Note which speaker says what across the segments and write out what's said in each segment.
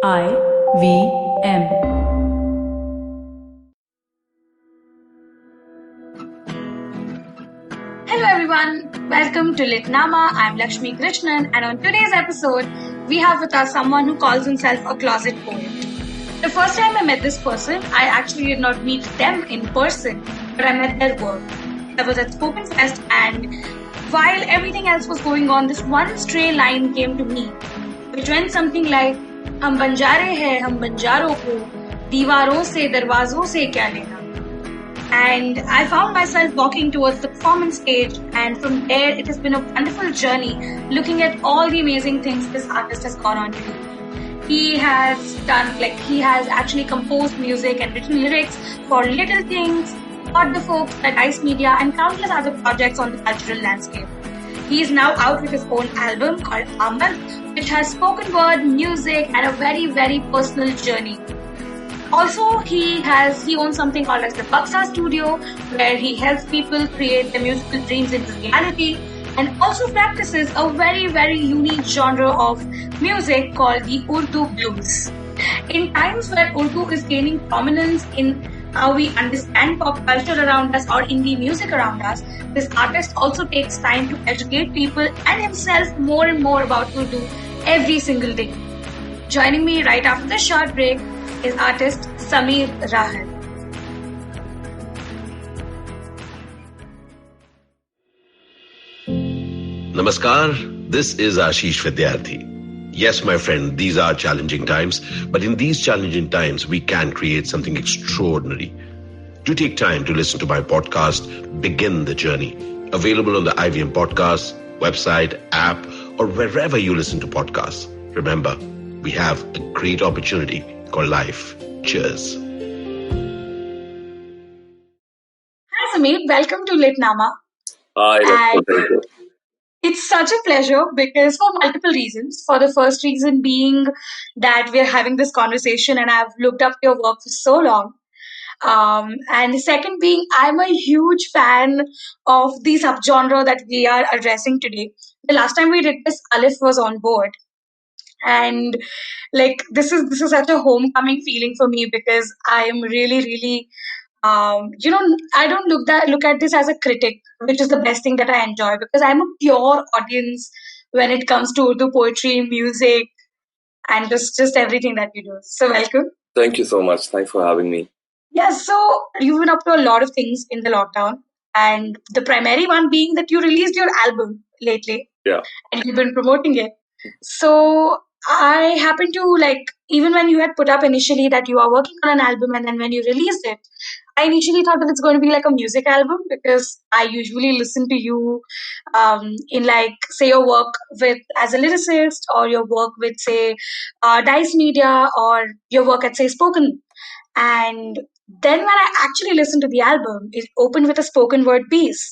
Speaker 1: IVM.
Speaker 2: Hello everyone, welcome to Litnama. I'm Laxmi Krishnan, and on today's episode, we have with us someone who calls himself a closet poet. The first time I met this person, I actually did not meet them in person, but I met their work. I was at Spoken Fest, and while everything else was going on, this one stray line came to me, which went something like, "हम बंजारे हैं, हम बंजारों को, दीवारों से, दरवाजों से क्या लेना?" And I found myself walking towards the performance stage, and from there it has been a wonderful journey looking at all the amazing things this artist has gone on to do. He has actually composed music and written lyrics for Little Things, Got the Folks, The Dice Media, and countless other projects on the cultural landscape. He is now out with his own album called Aamad, which has spoken word, music, and a very, very personal journey. Also, he owns something called as the Baksa Studio, where he helps people create their musical dreams into reality, and also practices a very, very unique genre of music called the Urdu Blues. In times where Urdu is gaining prominence in how we understand pop culture around us or indie music around us, this artist also takes time to educate people and himself more and more about Urdu every single day. Joining me right after this short break is artist Sameer Rahat.
Speaker 3: Namaskar, this is Ashish Vidyarthi. Yes, my friend, these are challenging times, but in these challenging times, we can create something extraordinary. Do take time to listen to my podcast, Begin the Journey, available on the IVM podcast, website, app, or wherever you listen to podcasts. Remember, we have a great opportunity called life. Cheers.
Speaker 2: Hi Sameer, welcome to Litnama.
Speaker 4: Hi, thank you.
Speaker 2: It's such a pleasure because for multiple reasons. For the first reason being that we're having this conversation and I've looked up your work for so long. And the second being, I'm a huge fan of the subgenre that we are addressing today. The last time we did this, Alif was on board. And this is such a homecoming feeling for me because I am really I don't look at this as a critic, which is the best thing that I enjoy because I'm a pure audience when it comes to Urdu poetry, music, and just everything that you do. So welcome.
Speaker 4: Thank you so much. Thanks for having me.
Speaker 2: Yeah, so you've been up to a lot of things in the lockdown, and the primary one being that you released your album lately.
Speaker 4: Yeah.
Speaker 2: And you've been promoting it. So I happened to even when you had put up initially that you are working on an album, and then when you released it, I initially thought that it's going to be like a music album because I usually listen to you in say your work with as a lyricist or your work with say Dice Media or your work at say Spoken. And then when I actually listened to the album, it opened with a spoken word piece.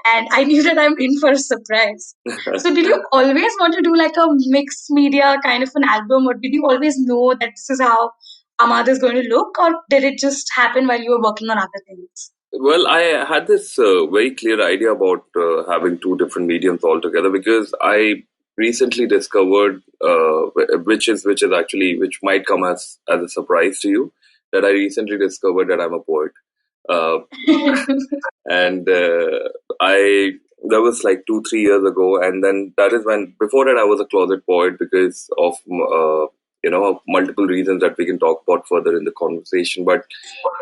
Speaker 2: And I knew that I'm in for a surprise. So did you always want to do like a mixed media kind of an album, or did you always know that this is how Aamad is going to look, or did it just happen while you were working on other things?
Speaker 4: Well, I had this very clear idea about having two different mediums altogether because I recently discovered, which might come as a surprise to you, that I recently discovered that I'm a poet. And that was like 2-3 years ago, and then that is when before that I was a closet poet because of multiple reasons that we can talk about further in the conversation. But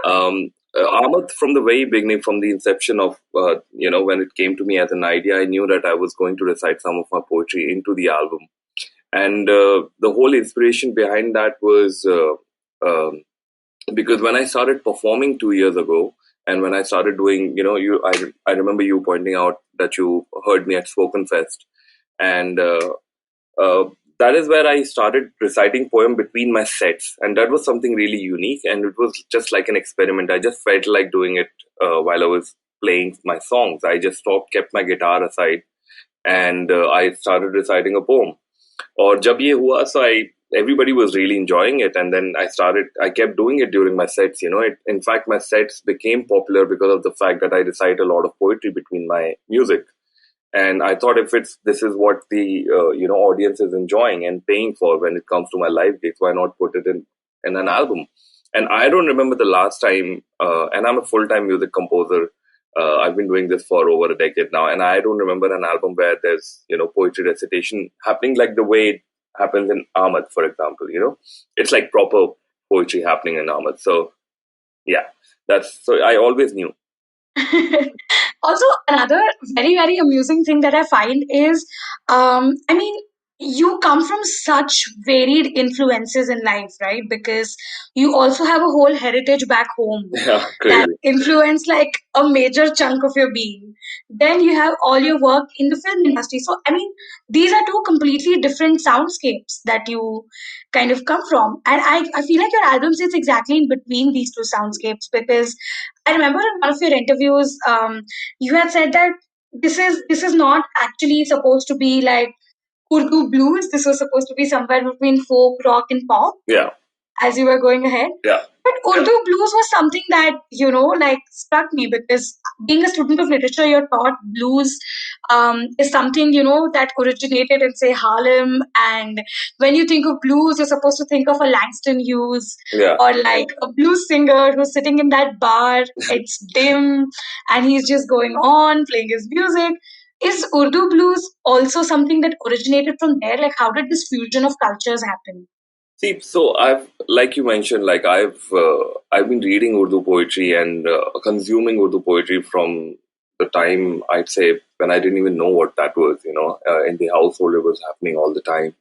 Speaker 4: Aamad, from the very beginning, from the inception of when it came to me as an idea, I knew that I was going to recite some of my poetry into the album, and the whole inspiration behind that was because when I started performing 2 years ago. And when I started doing, I remember you pointing out that you heard me at Spoken Fest. And that is where I started reciting poem between my sets. And that was something really unique. And it was just like an experiment. I just felt like doing it while I was playing my songs. I just kept my guitar aside. And I started reciting a poem. Or Jab Ye Hua, so everybody was really enjoying it, and then I kept doing it during my sets. In fact, my sets became popular because of the fact that I recite a lot of poetry between my music. And I thought if this is what the audience is enjoying and paying for when it comes to my live gigs, why not put it in an album? And I don't remember the last time. And I'm a full-time music composer. I've been doing this for over a decade now, and I don't remember an album where there's poetry recitation happening like the way it happens in Aamad, for example. It's like proper poetry happening in Aamad. So yeah, that's so I always knew.
Speaker 2: Also, another very, very amusing thing that I find is, I mean, you come from such varied influences in life, right? Because you also have a whole heritage back home
Speaker 4: Yeah,
Speaker 2: that
Speaker 4: crazy.
Speaker 2: influence like a major chunk of your being. Then you have all your work in the film industry. So, I mean, these are two completely different soundscapes that you kind of come from. And I feel like your album sits exactly in between these two soundscapes because I remember in one of your interviews, you had said that this is not actually supposed to be like Urdu blues. This was supposed to be somewhere between folk, rock, and pop.
Speaker 4: Yeah.
Speaker 2: As you were going ahead.
Speaker 4: Yeah.
Speaker 2: But Urdu blues was something that, like struck me because being a student of literature, you're taught blues is something, that originated in, say, Harlem. And when you think of blues, you're supposed to think of a Langston Hughes or like a blues singer who's sitting in that bar. It's dim and he's just going on playing his music. Is Urdu blues also something that originated from there? Like, how did this fusion of cultures happen?
Speaker 4: See, so I've, like you mentioned, like I've been reading Urdu poetry and consuming Urdu poetry from the time I'd say when I didn't even know what that was. In the household it was happening all the time.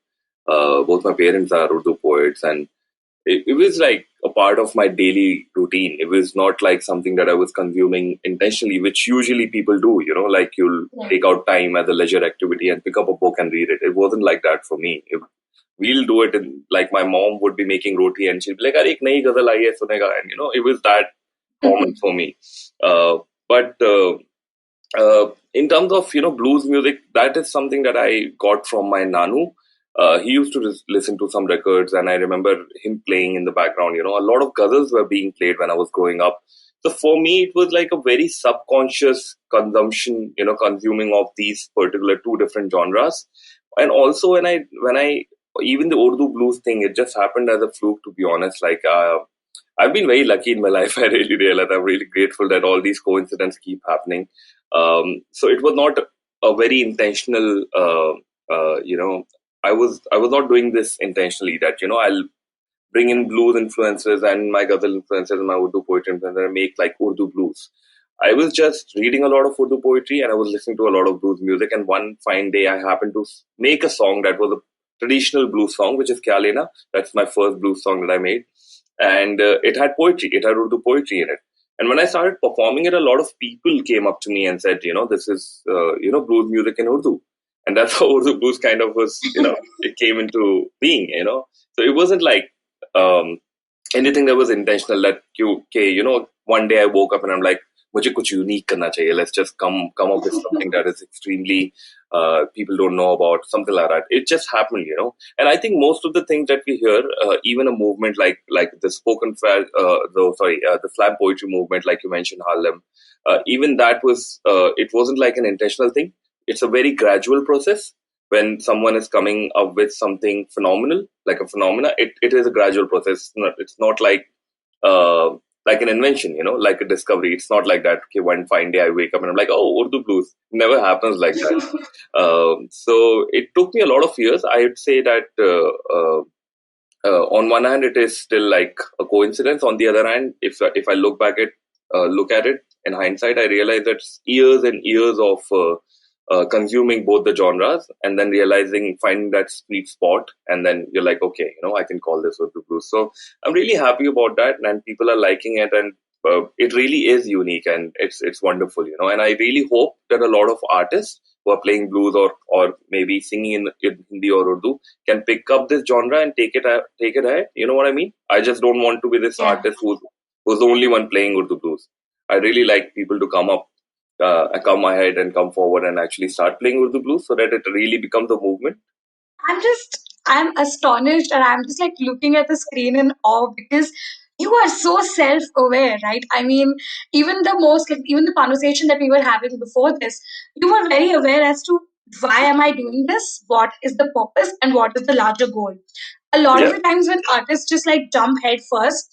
Speaker 4: Both my parents are Urdu poets, and it was like a part of my daily routine. It was not like something that I was consuming intentionally, which usually people do. Like you'll take out time as a leisure activity and pick up a book and read it. It wasn't like that for me. We'll do it in, like my mom would be making roti and she'd be like, "Arey, ek nayi ghazal aayi hai, sunega." And it was that common for me. But in terms of blues music, that is something that I got from my nanu. He used to listen to some records, and I remember him playing in the background. A lot of ghazals were being played when I was growing up. So for me, it was like a very subconscious consumption, consuming of these particular two different genres. And also when I even the Urdu blues thing, it just happened as a fluke, to be honest. Like I've been very lucky in my life. I really realize I'm really grateful that all these coincidences keep happening. So it was not a very intentional. I was not doing this intentionally. That I'll bring in blues influences and my ghazal influences and my Urdu poetry influences and make like Urdu blues. I was just reading a lot of Urdu poetry and I was listening to a lot of blues music. And one fine day, I happened to make a song that was a traditional blues song, which is Kya Lena. That's my first blues song that I made. And it had poetry. It had Urdu poetry in it. And when I started performing it, a lot of people came up to me and said, this is, blues music in Urdu. And that's how Urdu blues kind of was, it came into being, So it wasn't like anything that was intentional that one day I woke up and I'm like, मुझे कुछ unique करना चाहिए. Let's just come up with something that is extremely people don't know about, something like that. It just happened, And I think most of the things that we hear, even a movement like the the slam poetry movement, like you mentioned, Harlem, even that was it wasn't like an intentional thing. It's a very gradual process. When someone is coming up with something phenomenal, like a phenomena, it is a gradual process. It's not like an invention, like a discovery. It's not like that. Okay, one fine day I wake up and I'm like, oh, Urdu blues. Never happens like that. So it took me a lot of years. I would say that on one hand, it is still like a coincidence. On the other hand, if I look at it in hindsight, I realize that years and years of consuming both the genres and then finding that sweet spot, and then you're like, okay, I can call this Urdu blues. So I'm really happy about that, and people are liking it, and it really is unique and it's wonderful, And I really hope that a lot of artists who are playing blues or maybe singing in Hindi or Urdu can pick up this genre and take it ahead. You know what I mean? I just don't want to be this artist who's the only one playing Urdu blues. I really like people to come ahead and come forward and actually start playing Urdu blues so that it really becomes a movement.
Speaker 2: I'm astonished and I'm just like looking at the screen in awe because you are so self-aware, right? I mean, even the conversation that we were having before this, you were very aware as to why am I doing this? What is the purpose and what is the larger goal? A lot of
Speaker 4: Yeah.
Speaker 2: the times when artists just like jump head first,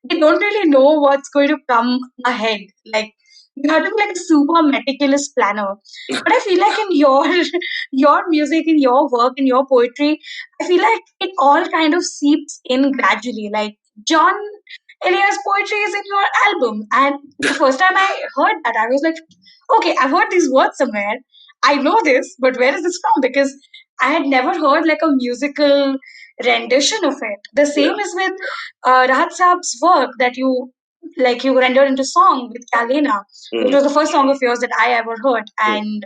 Speaker 2: they don't really know what's going to come ahead. Like you have to be like a super meticulous planner. But I feel like in your your music, in your work, in your poetry, I feel like it all kind of seeps in gradually. Like Jaun Elia's poetry is in your album. And the first time I heard that, I was like, okay, I've heard these words somewhere. I know this, but where is this from? Because I had never heard like a musical rendition of it. The
Speaker 4: Yeah.
Speaker 2: same is with Rahat Saab's work that you rendered into song with Kalena, which was the first song of yours that I ever heard. And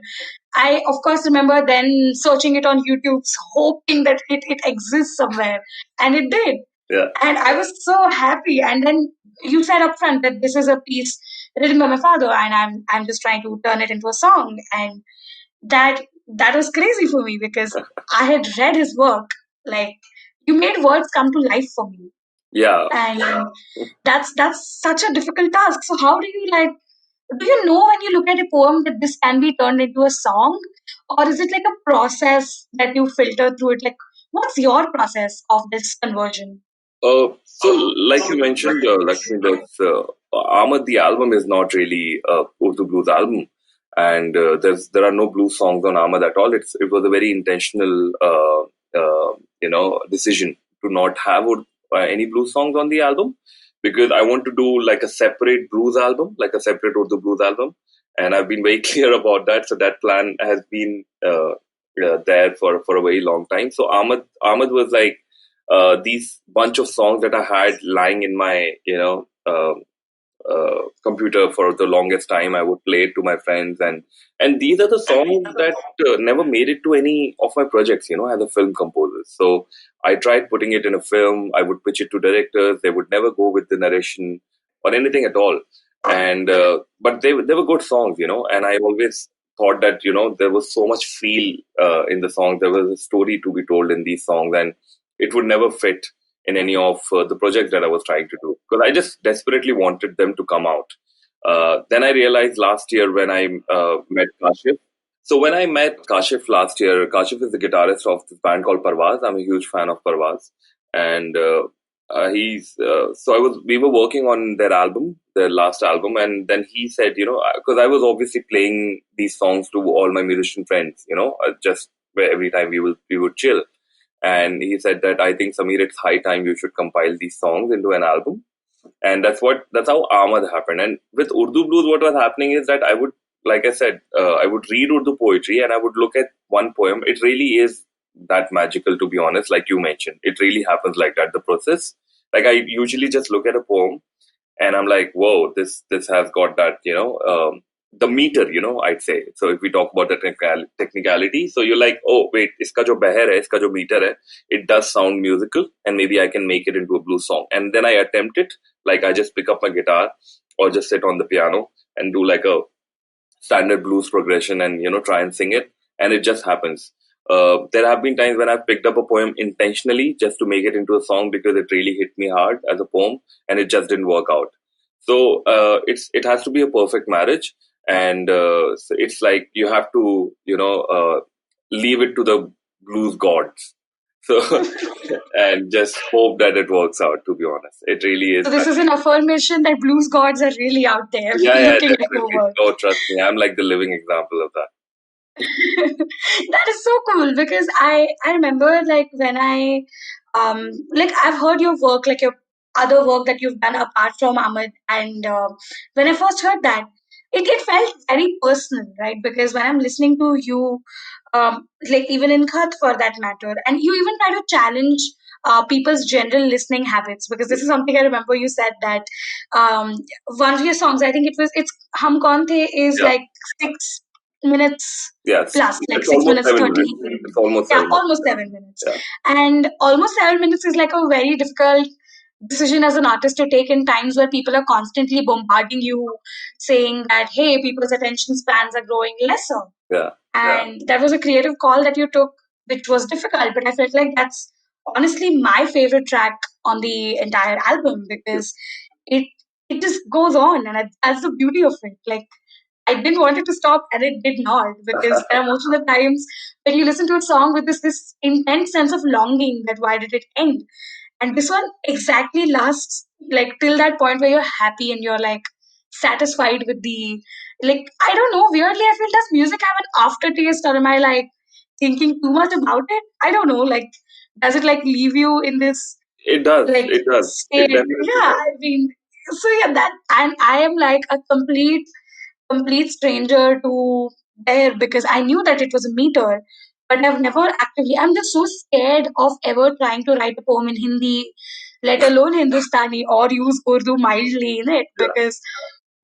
Speaker 2: I, of course, remember then searching it on YouTube, hoping that it exists somewhere. And it did.
Speaker 4: Yeah.
Speaker 2: And I was so happy. And then you said up front that this is a piece written by my father, and I'm just trying to turn it into a song. And that that was crazy for me because I had read his work. Like you made words come to life for me,
Speaker 4: Yeah.
Speaker 2: and that's such a difficult task. So how do you like? Do you know when you look at a poem that this can be turned into a song, or is it like a process that you filter through it? Like, what's your process of this conversion?
Speaker 4: So, like you mentioned, Lakshmi, Aamad, the album is not really a Urdu Blues album, and there are no blues songs on Aamad at all. It was a very intentional, decision to not have any blues songs on the album, because I want to do like a separate blues album, like a separate Urdu Blues album, and I've been very clear about that. So that plan has been there for a very long time. So Ahmad was like these bunch of songs that I had lying in my computer for the longest time. I would play it to my friends, and these are the songs that never made it to any of my projects, as a film composer. So I tried putting it in a film. I would pitch it to directors. They would never go with the narration or anything at all. And but they were good songs, and I always thought that there was so much feel in the songs. There was a story to be told in these songs, and it would never fit in any of the projects that I was trying to do, because I just desperately wanted them to come out. Then I realized last year when I met Kashif. So when I met Kashif last year, Kashif is the guitarist of this band called Parvaz. I'm a huge fan of Parvaz, and he's so I was we were working on their last album, and then he said, because I was obviously playing these songs to all my musician friends, just where every time we would chill. And he said that, I think, Sameer, it's high time you should compile these songs into an album. And that's how Aamad happened. And with Urdu Blues, what was happening is that I would, like I said, I would read Urdu poetry and I would look at one poem. It really is that magical, to be honest, like you mentioned. It really happens like that, the process. Like I usually just look at a poem and I'm like, whoa, this has got that, the meter, I'd say. So if we talk about the technicality, so you're like, oh wait, iska jo beher hai, iska jo meter hai, it does sound musical, and maybe I can make it into a blues song. And then I attempt it, like I just pick up my guitar or just sit on the piano and do like a standard blues progression and try and sing it, and it just happens. There have been times when I've picked up a poem intentionally just to make it into a song because it really hit me hard as a poem, and it just didn't work out. So it has to be a perfect marriage, and so it's like you have to leave it to the blues gods. So and just hope that it works out. To be honest, it really is.
Speaker 2: So this is an affirmation that blues gods are really out there
Speaker 4: Yeah,
Speaker 2: looking at your
Speaker 4: definitely.
Speaker 2: work.
Speaker 4: Oh, trust me, I'm like the living example of that.
Speaker 2: That is so cool because I remember like when I like I've heard your work, like your other work that you've done apart from Ahmed, and when I first heard that, it felt very personal, right? Because when I'm listening to you, like even in Khat for that matter, and you even try to challenge people's general listening habits, because this is something I remember you said that one of your songs, I think it's Hum Kaun The, is
Speaker 4: Yeah.
Speaker 2: like 6 minutes
Speaker 4: Yes,
Speaker 2: plus, like
Speaker 4: it's
Speaker 2: six
Speaker 4: almost
Speaker 2: minutes
Speaker 4: 7 minutes.
Speaker 2: 30.
Speaker 4: It's almost
Speaker 2: Yeah,
Speaker 4: 7 minutes.
Speaker 2: almost 7 minutes.
Speaker 4: Yeah.
Speaker 2: And almost 7 minutes is like a very difficult decision as an artist to take in times where people are constantly bombarding you saying that, hey, people's attention spans are growing lesser.
Speaker 4: Yeah.
Speaker 2: And that was a creative call that you took, which was difficult, but I felt like that's honestly my favorite track on the entire album because it it just goes on, and that's the beauty of it. Like I didn't want it to stop, and it did not, because there are most of the times when you listen to a song with this intense sense of longing that why did it end, and this one exactly lasts like till that point where you're happy and you're like satisfied with the, like, I don't know, weirdly I feel, does music have an aftertaste, or am I like thinking too much about it? I don't know, like, does it like leave you in this
Speaker 4: It does.
Speaker 2: like
Speaker 4: It does. It
Speaker 2: state?
Speaker 4: definitely
Speaker 2: Yeah,
Speaker 4: does.
Speaker 2: I mean, so yeah, that, and I am like a complete stranger to there because I knew that it was a meter, but I've never actively. I'm just so scared of ever trying to write a poem in Hindi, let alone Hindustani, or use Urdu mildly in it,
Speaker 4: Yeah.
Speaker 2: because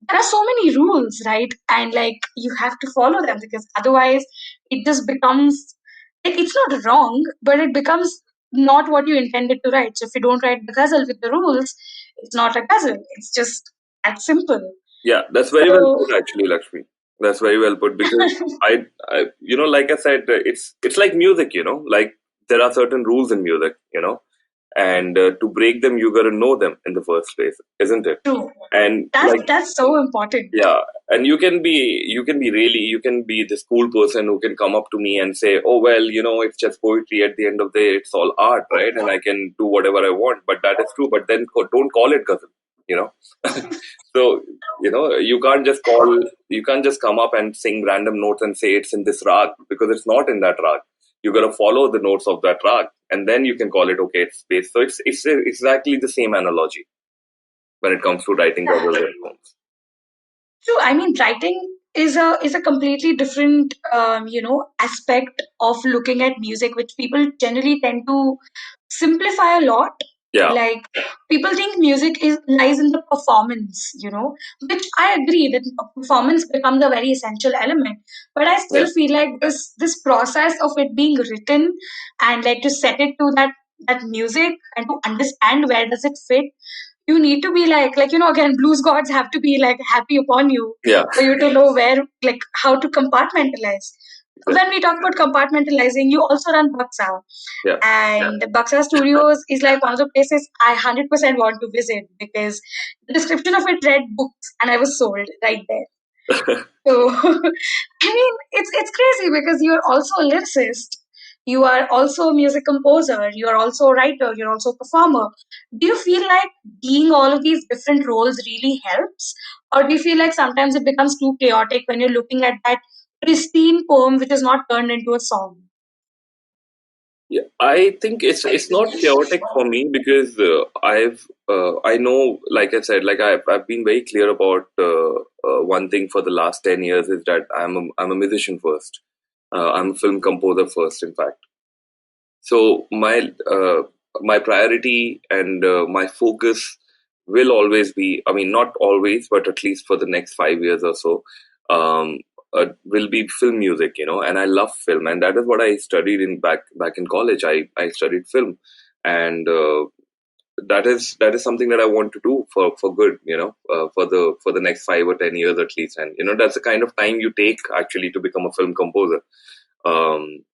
Speaker 2: there are so many rules, right? And like you have to follow them, because otherwise it just becomes like, it's not wrong, but it becomes not what you intended to write. So if you don't write the ghazal with the rules, it's not a ghazal. It's just that simple.
Speaker 4: Yeah, that's very well
Speaker 2: So
Speaker 4: put, actually, Lakshmi. That's very well put because like I said, it's like music, like there are certain rules in music, and to break them, you got to know them in the first place, isn't it?
Speaker 2: true.
Speaker 4: And
Speaker 2: That's
Speaker 4: like,
Speaker 2: that's so important.
Speaker 4: yeah, and you can be this cool person who can come up to me and say, oh well, it's just poetry. At the end of the day, it's all art, right? And I can do whatever I want. But that is true. But then don't call it ghazal, you know. So you can't just come up and sing random notes and say it's in this rag, because it's not in that rag. You got to follow the notes of that rag, and then you can call it, okay, it's space. So it's exactly the same analogy when it comes to writing
Speaker 2: Yeah,
Speaker 4: ghazals and poems.
Speaker 2: true. I mean, writing is a completely different aspect of looking at music, which people generally tend to simplify a lot.
Speaker 4: Yeah.
Speaker 2: Like people think music is lies in the performance, which I agree that performance becomes a very essential element. But I
Speaker 4: Yeah.
Speaker 2: still feel like this process of it being written and like to set it to that music and to understand where does it fit, you need to be like again, blues gods have to be like happy upon you
Speaker 4: Yeah.
Speaker 2: for you to know where, like, how to compartmentalize. When we talk about compartmentalizing, you also run Baksa,
Speaker 4: Yeah.
Speaker 2: and the Baksa Studios is like one of the places I 100% want to visit, because the description of it read books and I was sold right there. So, I mean, it's crazy because you're also a lyricist, you are also a music composer, you are also a writer, you're also a performer. Do you feel like being all of these different roles really helps, or do you feel like sometimes it becomes too chaotic when you're looking at that pristine poem which is not turned into a song?
Speaker 4: Yeah, I think it's not chaotic for me because I know, like I said, like I've been very clear about one thing for the last 10 years is that I'm a musician first. I'm a film composer first, in fact. So my priority and my focus will always be, I mean, not always, but at least for the next 5 years or so, um, will be film music, and I love film, and that is what I studied in back in college. I studied film, and that is something that I want to do for good, for the next 5 or 10 years at least, and that's the kind of time you take actually to become a film composer. Um,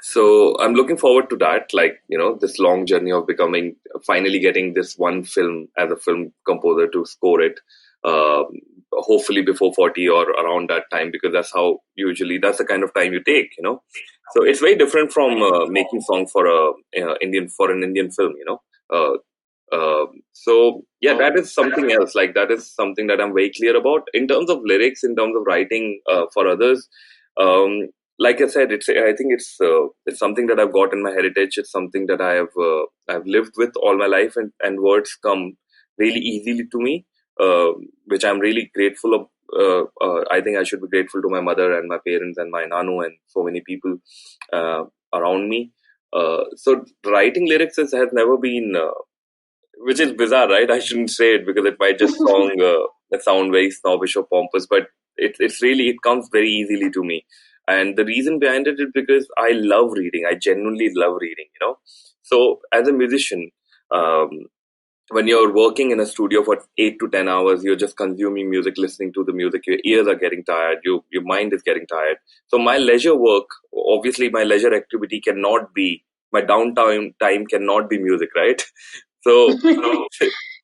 Speaker 4: so I'm looking forward to that, like, this long journey of finally getting this one film as a film composer to score it, um, hopefully before 40 or around that time, because that's the kind of time you take. So it's very different from making song for an Indian film, so yeah, that is something else. Like that is something that I'm very clear about in terms of lyrics, in terms of writing for others. Um, like I said, I think it's something that I've got in my heritage. It's something that I've lived with all my life, and words come really easily to me, which I'm really grateful of. I think I should be grateful to my mother and my parents and my nanu and so many people uh, around me. So writing lyrics has never been, which is bizarre, right? I shouldn't say it because it might just sound very snobbish or pompous, but it comes very easily to me. And the reason behind it is because I love reading. I genuinely love reading. So as a musician, um, when you're working in a studio for 8 to 10 hours, you're just consuming music, listening to the music. Your ears are getting tired. Your mind is getting tired. So my leisure work, obviously, my leisure activity cannot be my downtime time cannot be music, right? So,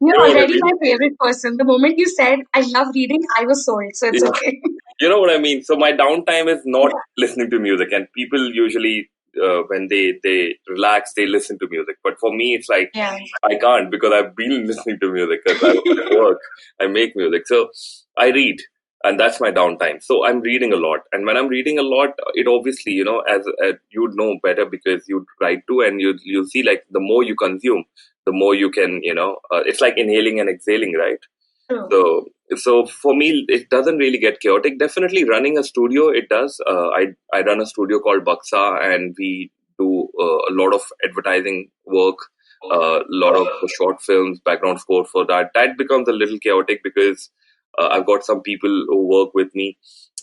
Speaker 2: You're
Speaker 4: what I
Speaker 2: already
Speaker 4: mean?
Speaker 2: my favorite person. The moment you said I love reading, I was sold. So it's
Speaker 4: Yeah.
Speaker 2: okay.
Speaker 4: You know what I mean? So my downtime is not listening to music, and people usually when they relax, they listen to music. But for me, it's like
Speaker 2: Yeah.
Speaker 4: I can't because I've been listening to music because I work, I make music. So I read, and that's my downtime. So I'm reading a lot, and when I'm reading a lot, it obviously, as you'd know better because you write too, and you'll see like the more you consume, the more you can, it's like inhaling and exhaling, right?
Speaker 2: True.
Speaker 4: So for me, it doesn't really get chaotic. Definitely running a studio, it does. I run a studio called Baksa, and we do a lot of advertising work, a lot of short films, background score for that. That becomes a little chaotic because I've got some people who work with me,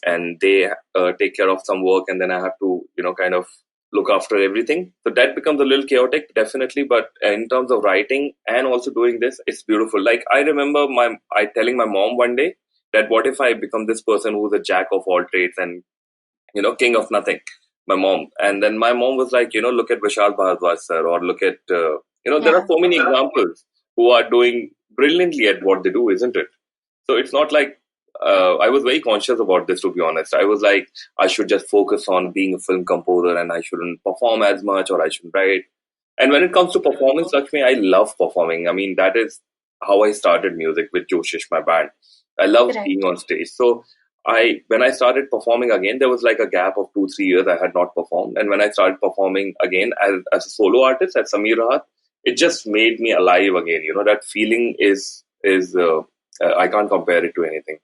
Speaker 4: and they take care of some work, and then I have to, kind of look after everything. So that becomes a little chaotic, definitely. But in terms of writing and also doing this, it's beautiful. Like I remember I telling my mom one day that what if I become this person who's a jack of all trades and king of nothing. My mom, and then my mom was like, look at Vishal Bhardwaj sir, or look at there are
Speaker 2: Yeah.
Speaker 4: so many examples who are doing brilliantly at what they do, isn't it? So it's not like I was very conscious about this, to be honest. I was like, I should just focus on being a film composer and I shouldn't perform as much or I shouldn't write. And when it comes to performance, Lakshmi, I love performing. I mean, that is how I started music with Joshish, my band. I love
Speaker 2: Right.
Speaker 4: being on stage. So when I started performing again, there was like a gap of 2-3 years I had not performed. And when I started performing again as a solo artist at Sameer Rahat, it just made me alive again. That feeling is I can't compare it to anything.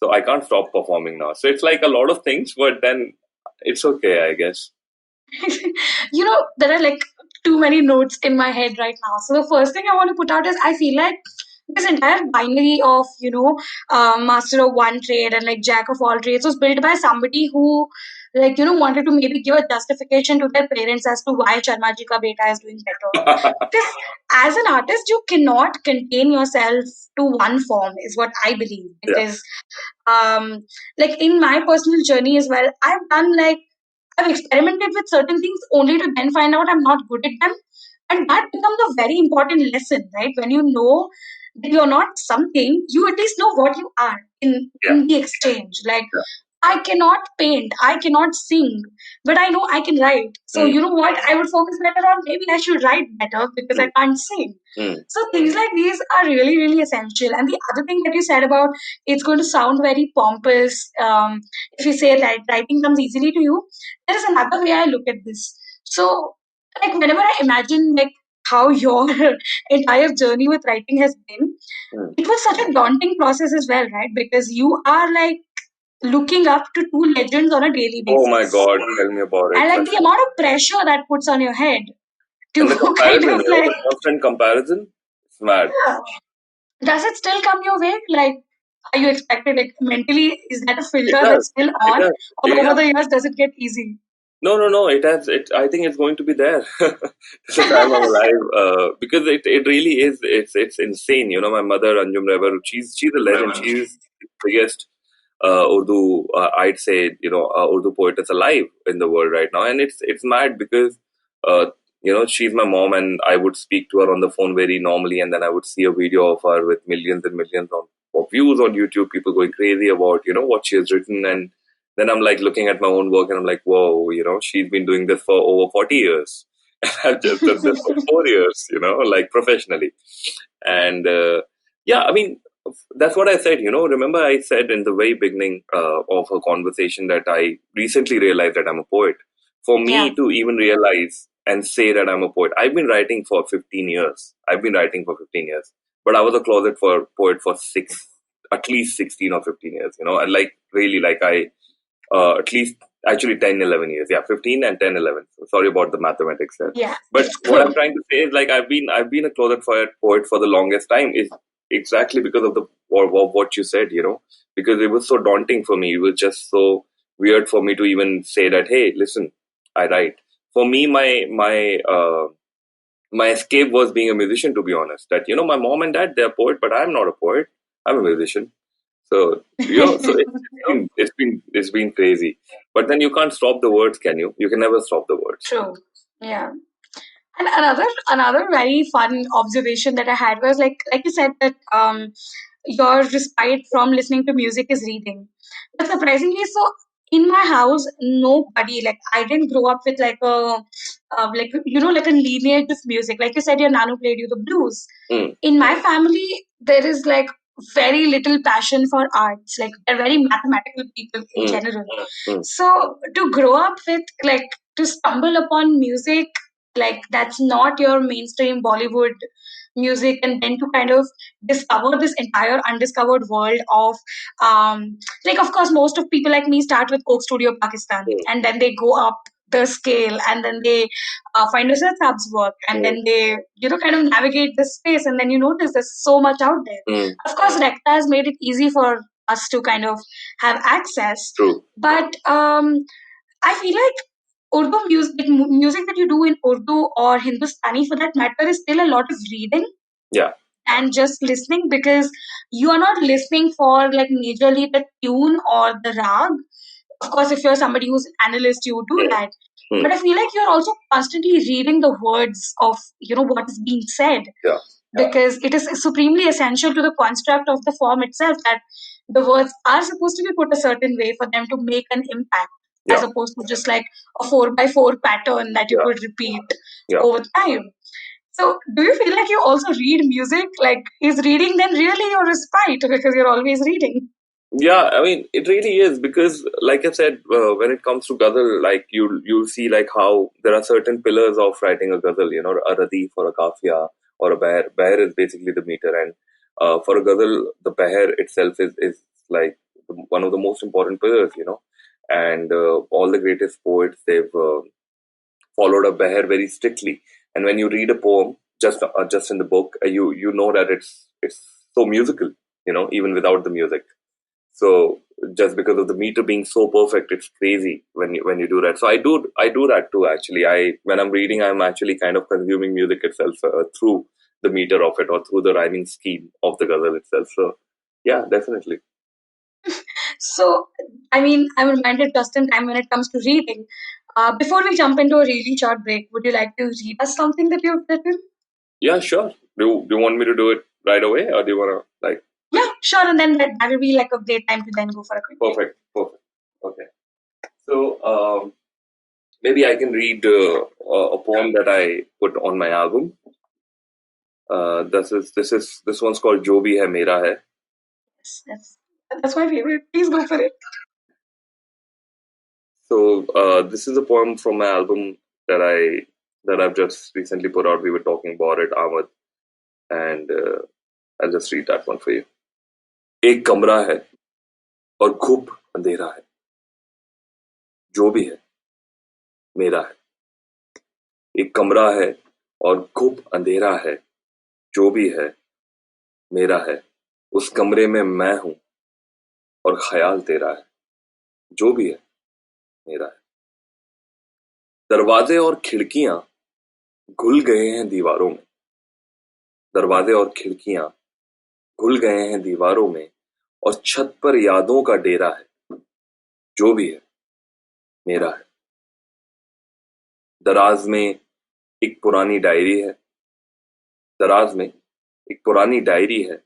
Speaker 4: So I can't stop performing now. So it's like a lot of things, but then it's okay, I guess.
Speaker 2: There are like too many notes in my head right now. So the first thing I want to put out is I feel like this entire binary of, master of one trade and like jack of all trades was built by somebody who, like, wanted to maybe give a justification to their parents as to why Sharma ji ka beta is doing better. Because as an artist, you cannot contain yourself to one form, is what I believe.
Speaker 4: Yeah.
Speaker 2: Because, like in my personal journey as well, I've experimented with certain things only to then find out I'm not good at them. And that becomes a very important lesson, right? When you know that you're not something, you at least know what you are
Speaker 4: Yeah.
Speaker 2: in the exchange. Like, I cannot paint, I cannot sing, but I know I can write. So, you know what? I would focus better on maybe I should write better because I can't sing. So, things like these are really, really essential. And the other thing that you said about it's going to sound very pompous if you say like writing comes easily to you, there is another way I look at this. So, like, whenever I imagine like how your entire journey with writing has been, it was such a daunting process as well, right? Because you are like looking up to two legends on a daily basis.
Speaker 4: Oh my God, tell me about it.
Speaker 2: And like the amount of pressure that puts on your head to
Speaker 4: And the
Speaker 2: kind
Speaker 4: comparison,
Speaker 2: of like,
Speaker 4: the constant comparison, it's mad.
Speaker 2: yeah. Does it still come your way? Like, are you expected, like mentally, is that a
Speaker 4: It
Speaker 2: filter that's
Speaker 4: does.
Speaker 2: still
Speaker 4: It
Speaker 2: on?
Speaker 4: does.
Speaker 2: Or
Speaker 4: Yeah.
Speaker 2: over the years, does it get easy?
Speaker 4: No. It has. I think it's going to be there. It's the time I'm alive. Because it really is. It's insane. My mother Anjum Rehbar, she's a legend. She's the biggest Urdu. I'd say Urdu poetess alive in the world right now, and it's mad because uh, she's my mom, and I would speak to her on the phone very normally, and then I would see a video of her with millions and millions of views on YouTube. People going crazy about what she has written, and then I'm like looking at my own work and I'm like, whoa, she's been doing this for over 40 years. And I've just done this for 4 years, like professionally. And yeah, I mean, that's what I said, Remember, I said in the very beginning of a conversation that I recently realized that I'm a poet. For me to even realize and say that I'm a poet, I've been writing for 15 years. I've been writing for 15 years. But I was a closet for poet for at least 16 or 15 years, and like really, like at least actually 10, 11 years. Yeah, 15 and 10, 11. So sorry about the mathematics there.
Speaker 2: Yeah.
Speaker 4: But what I'm trying to say is like I've been a closet poet for the longest time is exactly because of what you said, because it was so daunting for me. It was just so weird for me to even say that, hey, listen, I write. For me, my escape was being a musician, to be honest. That, my mom and dad, they're poet, but I'm not a poet. I'm a musician. So so it's been crazy. But then you can't stop the words, can you? You can never stop the words.
Speaker 2: True. Yeah. And another very fun observation that I had was like you said that your respite from listening to music is reading. But surprisingly, so in my house, nobody, like I didn't grow up with like a like like a lineage of music. Like you said, your nanu played you the blues. In my family, there is like very little passion for arts. Like they're very mathematical people in general. So to grow up with like to stumble upon music like that's not your mainstream Bollywood music, and then to kind of discover this entire undiscovered world of like of course most of people like me start with Coke Studio Pakistan, and then they go up the scale, and then they find Nusrat Saab's work, and then they kind of navigate this space, and then you notice there's so much out there. Of course, Recta has made it easy for us to kind of have access.
Speaker 4: True.
Speaker 2: But I feel like Urdu music that you do in Urdu or Hindustani for that matter is still a lot of reading.
Speaker 4: Yeah.
Speaker 2: And just listening, because you are not listening for like majorly the tune or the rag. Of course, if you're somebody who's an analyst, you would do that. But I feel like you're also constantly reading the words of what is being said.
Speaker 4: Yeah.
Speaker 2: Because it is supremely essential to the construct of the form itself that the words are supposed to be put a certain way for them to make an impact, as opposed to just like a 4x4 pattern that you could repeat over time. So do you feel like you also read music? Like, is reading then really your respite because you're always reading?
Speaker 4: Yeah, I mean, it really is because, like I said, when it comes to ghazal, like you'll see like how there are certain pillars of writing a ghazal. A radif or a kafiya or a bahr. Bahr is basically the meter, and for a ghazal, the bahr itself is like one of the most important pillars. And all the greatest poets, they've followed a bahr very strictly. And when you read a poem, just in the book, you know that it's so musical. Even without the music. So just because of the meter being so perfect, it's crazy when you do that. So I do that too. Actually, when I'm reading, I'm actually kind of consuming music itself through the meter of it or through the rhyming scheme of the ghazal itself. So yeah, definitely.
Speaker 2: So I mean, I'm reminded just in time when it comes to reading. Before we jump into a really short break, would you like to read us something that you've written?
Speaker 4: Yeah, sure. Do you want me to do it right away, or do you want to like?
Speaker 2: Yeah, sure. And then that will be like a great time to then go for a quick.
Speaker 4: Perfect. Okay. So maybe I can read a poem that I put on my album. This one's called "Jo Bhi Hai Mera Hai."
Speaker 2: Yes, that's my favorite. Please go for it.
Speaker 4: So this is a poem from my album that I've just recently put out. We were talking about it, Aamad, and I'll just read that one for you. एक कमरा है और खूब अंधेरा है, जो भी है मेरा है. एक कमरा है और खूब अंधेरा है, जो भी है मेरा है. उस कमरे में मैं हूं और ख्याल तेरा है, जो भी है मेरा है. दरवाजे और खिड़कियां घुल गए हैं दीवारों में. दरवाजे और खिड़कियां घुल गए हैं दीवारों में और छत पर यादों का डेरा है, जो भी है मेरा है. दराज में एक पुरानी डायरी है. दराज में एक पुरानी डायरी है.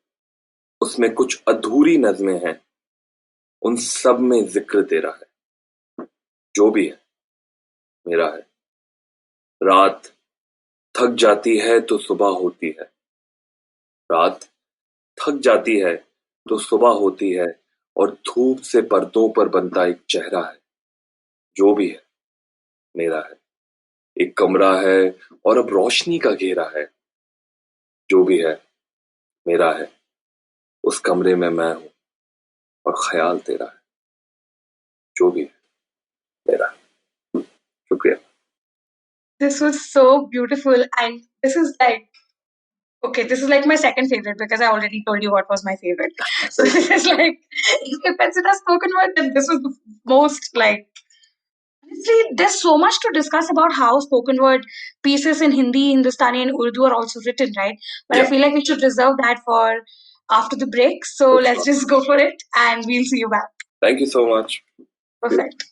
Speaker 4: उसमें कुछ अधूरी नज़्में हैं. उन सब में जिक्र तेरा है, जो भी है मेरा है. रात थक जाती है तो सुबह होती है. रात थक जाती है तो सुबह होती है और धूप से पर्दों पर बनता एक चेहरा है, जो भी है मेरा है. एक कमरा है और अब रोशनी का घेरा है, जो भी है मेरा है. उस कमरे में मैं हूं और ख्याल तेरा है, जो भी है मेरा है. शुक्रिया.
Speaker 2: This was so beautiful, and this is like okay, this is like my second favorite because I already told you what was my favorite. So this is like if it's in a spoken word, then this was the most like honestly, there's so much to discuss about how spoken word pieces in Hindi, Hindustani, and Urdu are also written, right? But I feel like we should reserve that for after the break. So let's just go for it and we'll see you back.
Speaker 4: Thank you so much.
Speaker 2: Perfect.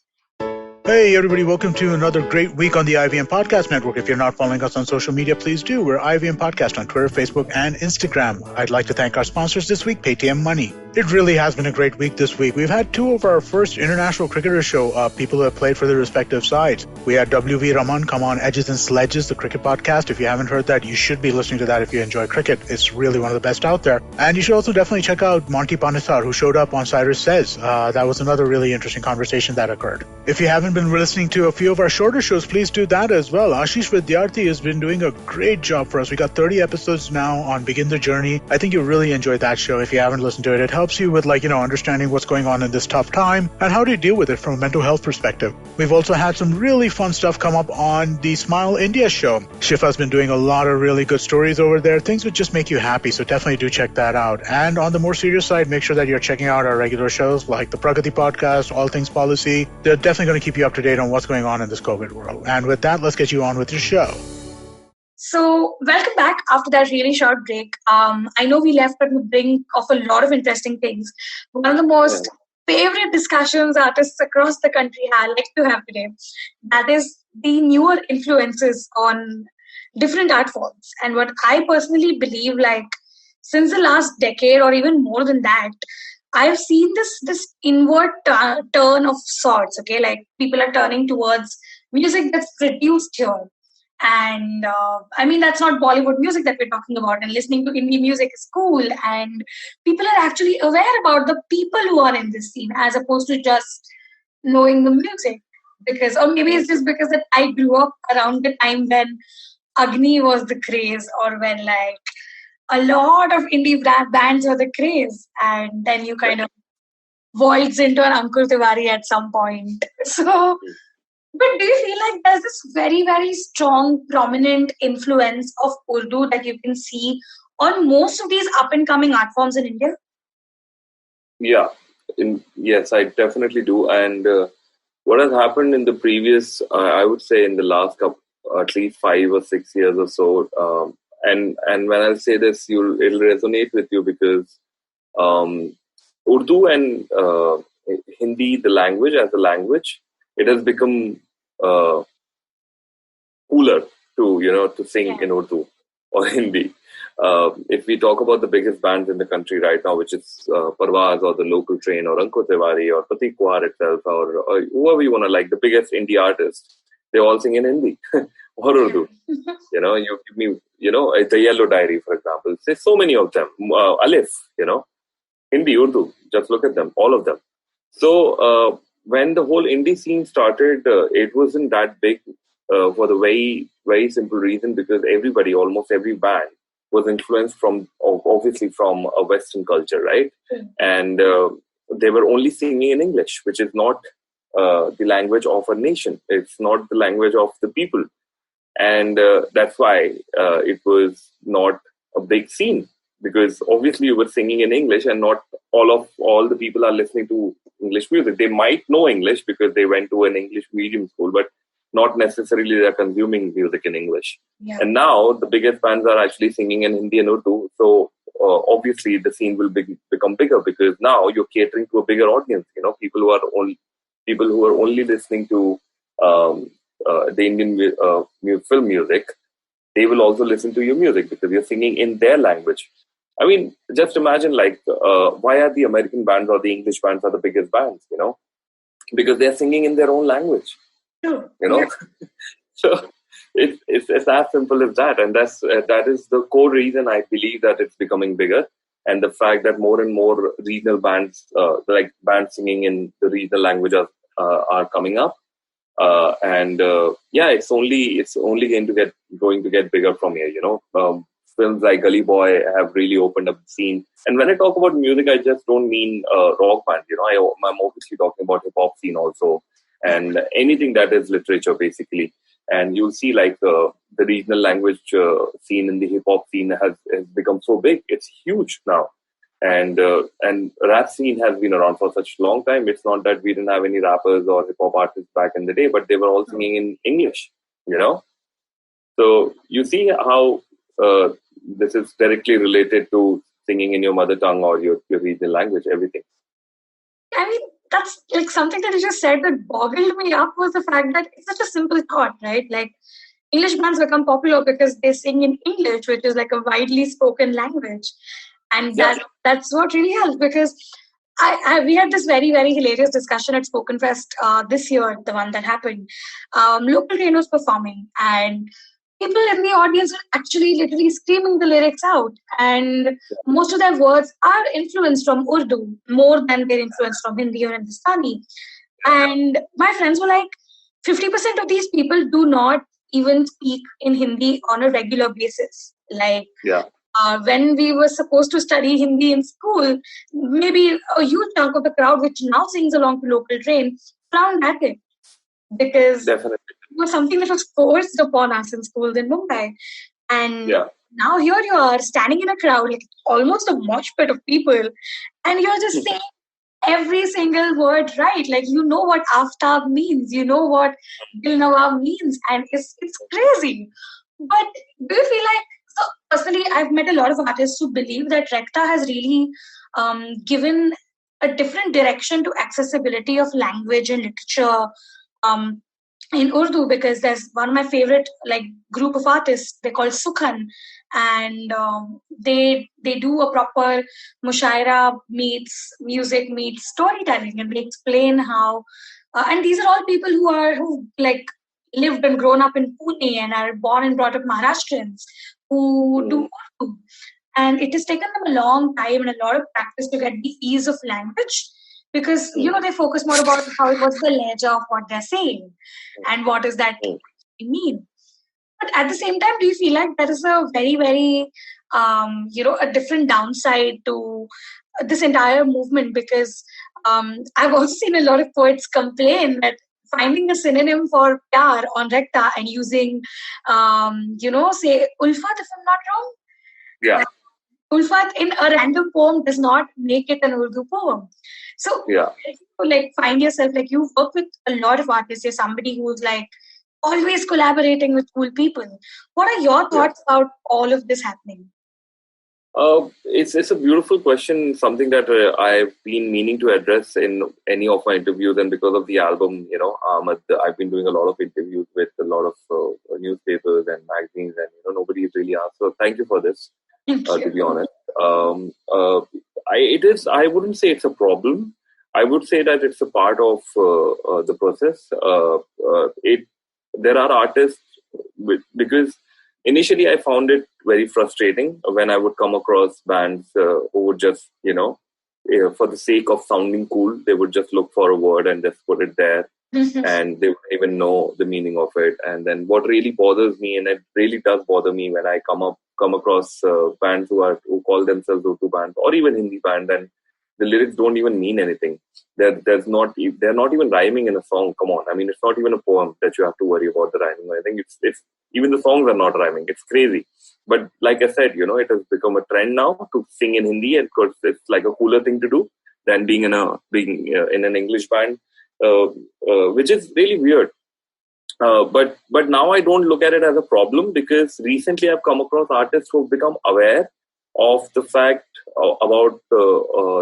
Speaker 1: Hey, everybody, welcome to another great week on the IVM Podcast Network. If you're not following us on social media, please do. We're IVM Podcast on Twitter, Facebook, and Instagram. I'd like to thank our sponsors this week, Paytm Money. It really has been a great week this week. We've had two of our first international cricketers show up, people who have played for their respective sides. We had W.V. Raman come on Edges and Sledges, the cricket podcast. If you haven't heard that, you should be listening to that if you enjoy cricket. It's really one of the best out there. And you should also definitely check out Monty Panesar, who showed up on Cyrus Says. That was another really interesting conversation that occurred. If you haven't been listening to a few of our shorter shows, please do that as well. Ashish Vidyarthi has been doing a great job for us. We got 30 episodes now on Begin the Journey. I think you'll really enjoy that show if you haven't listened to it. It helps you with understanding what's going on in this tough time and how to deal with it from a mental health perspective. We've also had some really fun stuff come up on the Smile India show. Shifa's been doing a lot of really good stories over there. Things would just make you happy, so definitely do check that out. And on the more serious side, make sure that you're checking out our regular shows like the Pragati podcast, All Things Policy. They're definitely going to keep you up to date on what's going on in this COVID world. And with that, let's get you on with your show.
Speaker 2: So, welcome back after that really short break. I know we left at the brink of a lot of interesting things. One of the most favorite discussions artists across the country like to have today, that is the newer influences on different art forms. And what I personally believe, since the last decade or even more than that, I've seen this inward turn of sorts. Okay, like people are turning towards music that's produced here. And that's not Bollywood music that we're talking about, and listening to indie music is cool, and people are actually aware about the people who are in this scene as opposed to just knowing the music. Or maybe it's just because that I grew up around the time when Agni was the craze, or when a lot of indie bands were the craze, and then you kind of voids into an Ankur Tiwari at some point. So but do you feel like there's this very, very strong, prominent influence of Urdu that you can see on most of these up-and-coming art forms in India?
Speaker 4: Yeah, yes, I definitely do. And what has happened in the previous, I would say in the last couple, at least 5 or 6 years or so, and when I say this, it'll resonate with you because Urdu and Hindi, the language as a language, it has become cooler to sing in Urdu or Hindi. If we talk about the biggest bands in the country right now, which is Parvaz or the Local Train or Ankur Tiwari or Pratik Kuhar itself or whoever you want to like, the biggest indie artists, they all sing in Hindi or Urdu. You give me, the Yellow Diary, for example. There's so many of them. Alif, Hindi, Urdu. Just look at them, all of them. So when the whole indie scene started, it wasn't that big for the very, very simple reason because almost every band was influenced obviously from a Western culture, right? And they were only singing in English, which is not the language of a nation. It's not the language of the people. And that's why it was not a big scene because obviously you were singing in English and not all the people are listening to English music. They might know English because they went to an English medium school, but not necessarily they're consuming music in English. Yeah. And now the biggest bands are actually singing in Hindi and Urdu. So obviously the scene will become bigger because now you're catering to a bigger audience. People who are only listening to the Indian film music, they will also listen to your music because you're singing in their language. I mean, just imagine why are the American bands or the English bands are the biggest bands, because they're singing in their own language, So it's as simple as that. And that is the core reason I believe that it's becoming bigger. And the fact that more and more regional bands, like bands singing in the regional languages are coming up. It's only going to get bigger from here, films like Gully Boy have really opened up the scene. And when I talk about music, I just don't mean rock band. I'm obviously talking about hip hop scene also, and anything that is literature basically. And you'll see the regional language scene in the hip hop scene has become so big. It's huge now, and rap scene has been around for such a long time. It's not that we didn't have any rappers or hip hop artists back in the day, but they were all singing in English. So you see how this is directly related to singing in your mother tongue or your regional language, everything.
Speaker 2: I mean, that's like something that you just said that boggled me up was the fact that it's such a simple thought, right? Like English bands become popular because they sing in English, which is like a widely spoken language. And that's what really helps, because we had this very, very hilarious discussion at Spoken Fest this year, the one that happened. Local trainers performing, and people in the audience were actually literally screaming the lyrics out. And most of their words are influenced from Urdu more than they're influenced from Hindi or Hindustani. And my friends were like, 50% of these people do not even speak in Hindi on a regular basis. Like, when we were supposed to study Hindi in school, maybe a huge chunk of the crowd, which now sings along to local train, frowned at it, because it was something that was forced upon us in schools in Mumbai. And now here you are standing in a crowd, like almost a mosh pit of people, and you're just saying every single word right. Like, you know what aftab means, you know what dil nawab means, and it's crazy. But do you feel like, so personally, I've met a lot of artists who believe that Rekta has really given a different direction to accessibility of language and literature in Urdu, because there's one of my favorite group of artists, they're called Sukhan, and they do a proper mushaira meets music meets storytelling, and they explain how and these are all people who lived and grown up in Pune and are born and brought up Maharashtrians who do Urdu. And it has taken them a long time and a lot of practice to get the ease of language, because they focus more about what's the ledger of what they're saying and what does that mean. But at the same time, do you feel like there is a very, very a different downside to this entire movement? Because I've also seen a lot of poets complain that finding a synonym for pyar on Rekta and using say ulfat, if I'm not wrong.
Speaker 4: Yeah.
Speaker 2: Ulfat in a random poem does not make it an Urdu poem. So, if you find yourself, you work with a lot of artists, you're somebody who's always collaborating with cool people. What are your thoughts about all of this happening?
Speaker 4: It's a beautiful question, something that I've been meaning to address in any of my interviews, and because of the album, Aamad, I've been doing a lot of interviews with a lot of newspapers and magazines, and nobody's really asked. So thank you for this. To be honest, I wouldn't say it's a problem. I would say that it's a part of the process. There are artists because initially I found it very frustrating when I would come across bands who would just, for the sake of sounding cool, they would just look for a word and just put it there. And they wouldn't even know the meaning of it. And then what really bothers me, and it really does bother me when I come across bands who call themselves Urdu bands or even Hindi band, and the lyrics don't even mean anything. They're not even rhyming in a song. Come on, I mean, it's not even a poem that you have to worry about the rhyming. I think it's even the songs are not rhyming. It's crazy. But like I said, it has become a trend now to sing in Hindi, and of course it's like a cooler thing to do than being in an English band. Which is really weird. But now I don't look at it as a problem, because recently I've come across artists who've become aware of the fact about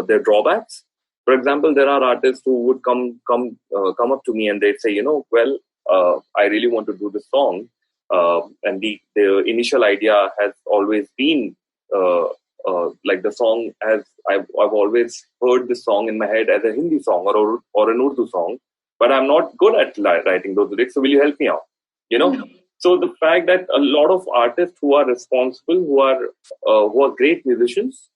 Speaker 4: their drawbacks. For example, there are artists who would come up to me and they'd say, I really want to do this song, and the initial idea has always been the song as I've always heard this song in my head as a Hindi song or an Urdu song, but I'm not good at writing those lyrics. So will you help me out? So the fact that a lot of artists who are responsible, who are great musicians,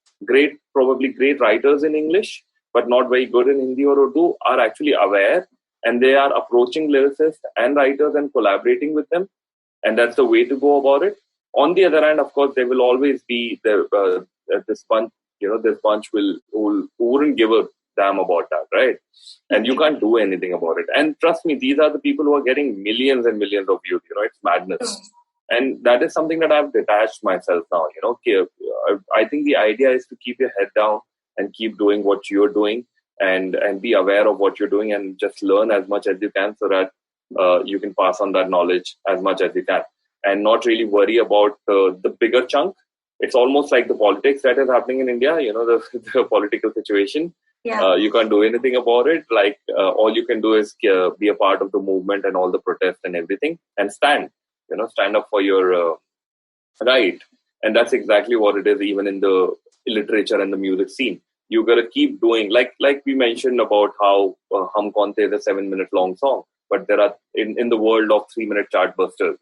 Speaker 4: probably great writers in English, but not very good in Hindi or Urdu, are actually aware, and they are approaching lyricists and writers and collaborating with them, and that's the way to go about it. On the other hand, of course, there will always be this bunch, this bunch who wouldn't give a damn about that, right? And you can't do anything about it. And trust me, these are the people who are getting millions and millions of views. It's madness. And that is something that I've detached myself now. I think the idea is to keep your head down and keep doing what you're doing, and be aware of what you're doing, and just learn as much as you can, so that you can pass on that knowledge as much as you can, and not really worry about the bigger chunk. It's almost like the politics that is happening in India, the political situation. You can't do anything about it. Like all you can do is be a part of the movement and all the protests and everything, and stand up for your right. And that's exactly what it is, even in the literature and the music scene. You gotta keep doing, like we mentioned about how Hum Kaun The is a 7-minute long song, but there are in the world of 3-minute chart busters,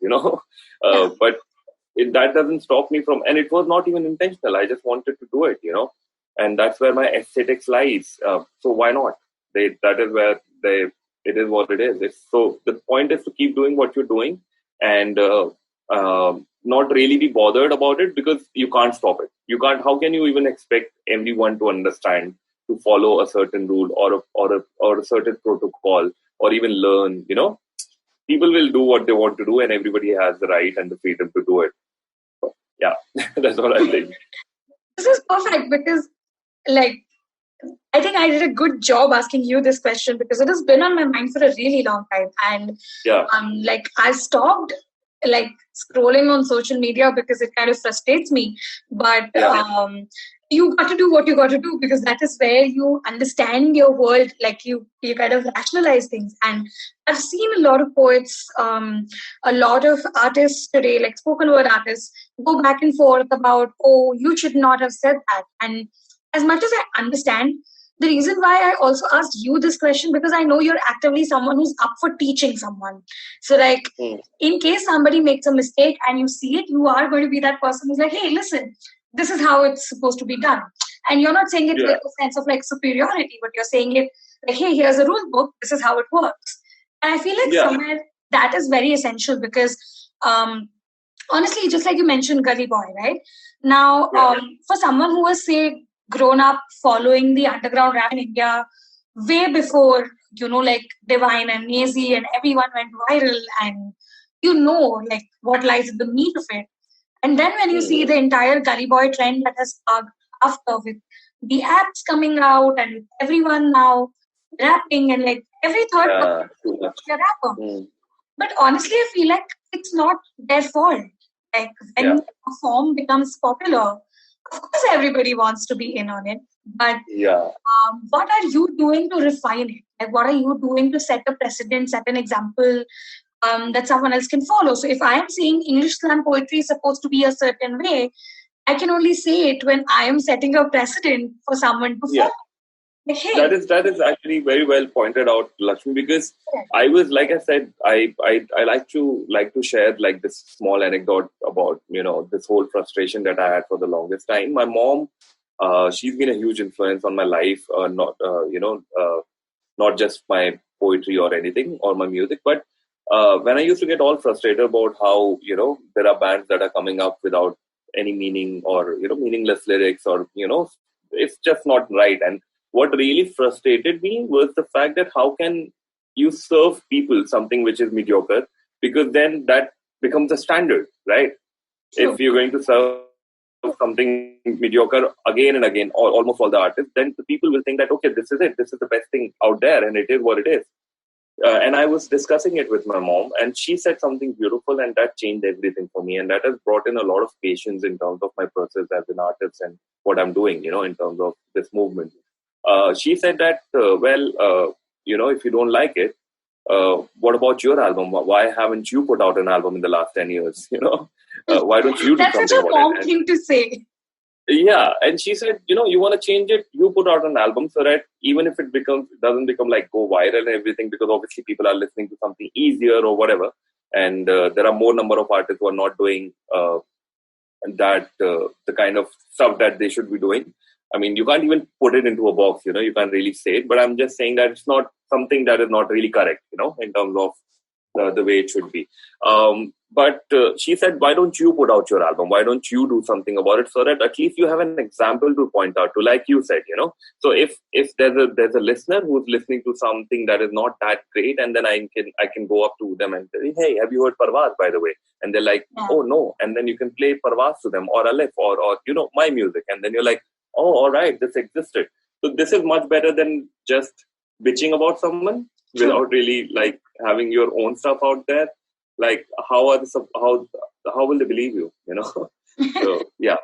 Speaker 4: but that doesn't stop me from, and it was not even intentional. I just wanted to do it, and that's where my aesthetics lies. So why not? That is where it is what it is. So the point is to keep doing what you're doing, and not really be bothered about it, because you can't stop it. You can't. How can you even expect everyone to understand, to follow a certain rule or a certain protocol, or even learn? People will do what they want to do, and everybody has the right and the freedom to do it. So, yeah, that's what I think.
Speaker 2: This is perfect because, I think I did a good job asking you this question, because it has been on my mind for a really long time. And I stopped scrolling on social media because it kind of frustrates me. But you got to do what you got to do, because that is where you understand your world. You kind of rationalize things. And I've seen a lot of poets, a lot of artists today, like spoken word artists, go back and forth about, oh, you should not have said that. And as much as I understand, the reason why I also asked you this question, because I know you're actively someone who's up for teaching someone. So in case somebody makes a mistake and you see it, you are going to be that person who's like, hey, listen, this is how it's supposed to be done. And you're not saying it with a sense of superiority, but you're saying it like, hey, here's a rule book. This is how it works. And I feel like somewhere that is very essential, because honestly, just like you mentioned, Gully Boy, right? Now, for someone who has, say, grown up following the underground rap in India way before, Divine and Nazy and everyone went viral, and what lies in the meat of it. And then when you see the entire Gully Boy trend that has sparked after, with the apps coming out and with everyone now rapping, and every third person is a rapper. But honestly, I feel like it's not their fault. When a form becomes popular, of course, everybody wants to be in on it. But what are you doing to refine it? What are you doing to set a precedent, set an example that someone else can follow? So if I am saying English slam poetry is supposed to be a certain way, I can only say it when I am setting a precedent for someone to follow. Hey.
Speaker 4: That is actually very well pointed out, Laxmi, because I was, like I said, I like to share this small anecdote about this whole frustration that I had for the longest time. My mom, she's been a huge influence on my life, not just my poetry or anything or my music, but when I used to get all frustrated about how there are bands that are coming up without any meaning, or meaningless lyrics, or it's just not right. And what really frustrated me was the fact that how can you serve people something which is mediocre, because then that becomes a standard, right? Sure. If you're going to serve something mediocre again and again, or almost all the artists, then the people will think that, okay, this is it. This is the best thing out there, and it is what it is. And I was discussing it with my mom, and she said something beautiful, and that changed everything for me. And that has brought in a lot of patience in terms of my process as an artist and what I'm doing, in terms of this movement. She said that, if you don't like it, what about your album? Why haven't you put out an album in the last 10 years? Why don't you do
Speaker 2: That's
Speaker 4: something
Speaker 2: such a
Speaker 4: about
Speaker 2: mom thing to say.
Speaker 4: Yeah, and she said, you want to change it, you put out an album, so that even if it doesn't become go viral and everything, because obviously people are listening to something easier or whatever, and there are more number of artists who are not doing the kind of stuff that they should be doing. I mean, you can't even put it into a box, you can't really say it, but I'm just saying that it's not something that is not really correct, in terms of the way it should be. But she said, why don't you put out your album? Why don't you do something about it, so that at least you have an example to point out to, like you said, So if there's a listener who's listening to something that is not that great, and then I can go up to them and say, hey, have you heard Parvaz, by the way? And they're like, oh, no. And then you can play Parvaz to them, or Aleph, or my music. And then you're like, oh, all right, this existed. So this is much better than just bitching about someone without really having your own stuff out there. How will they believe you? So yeah.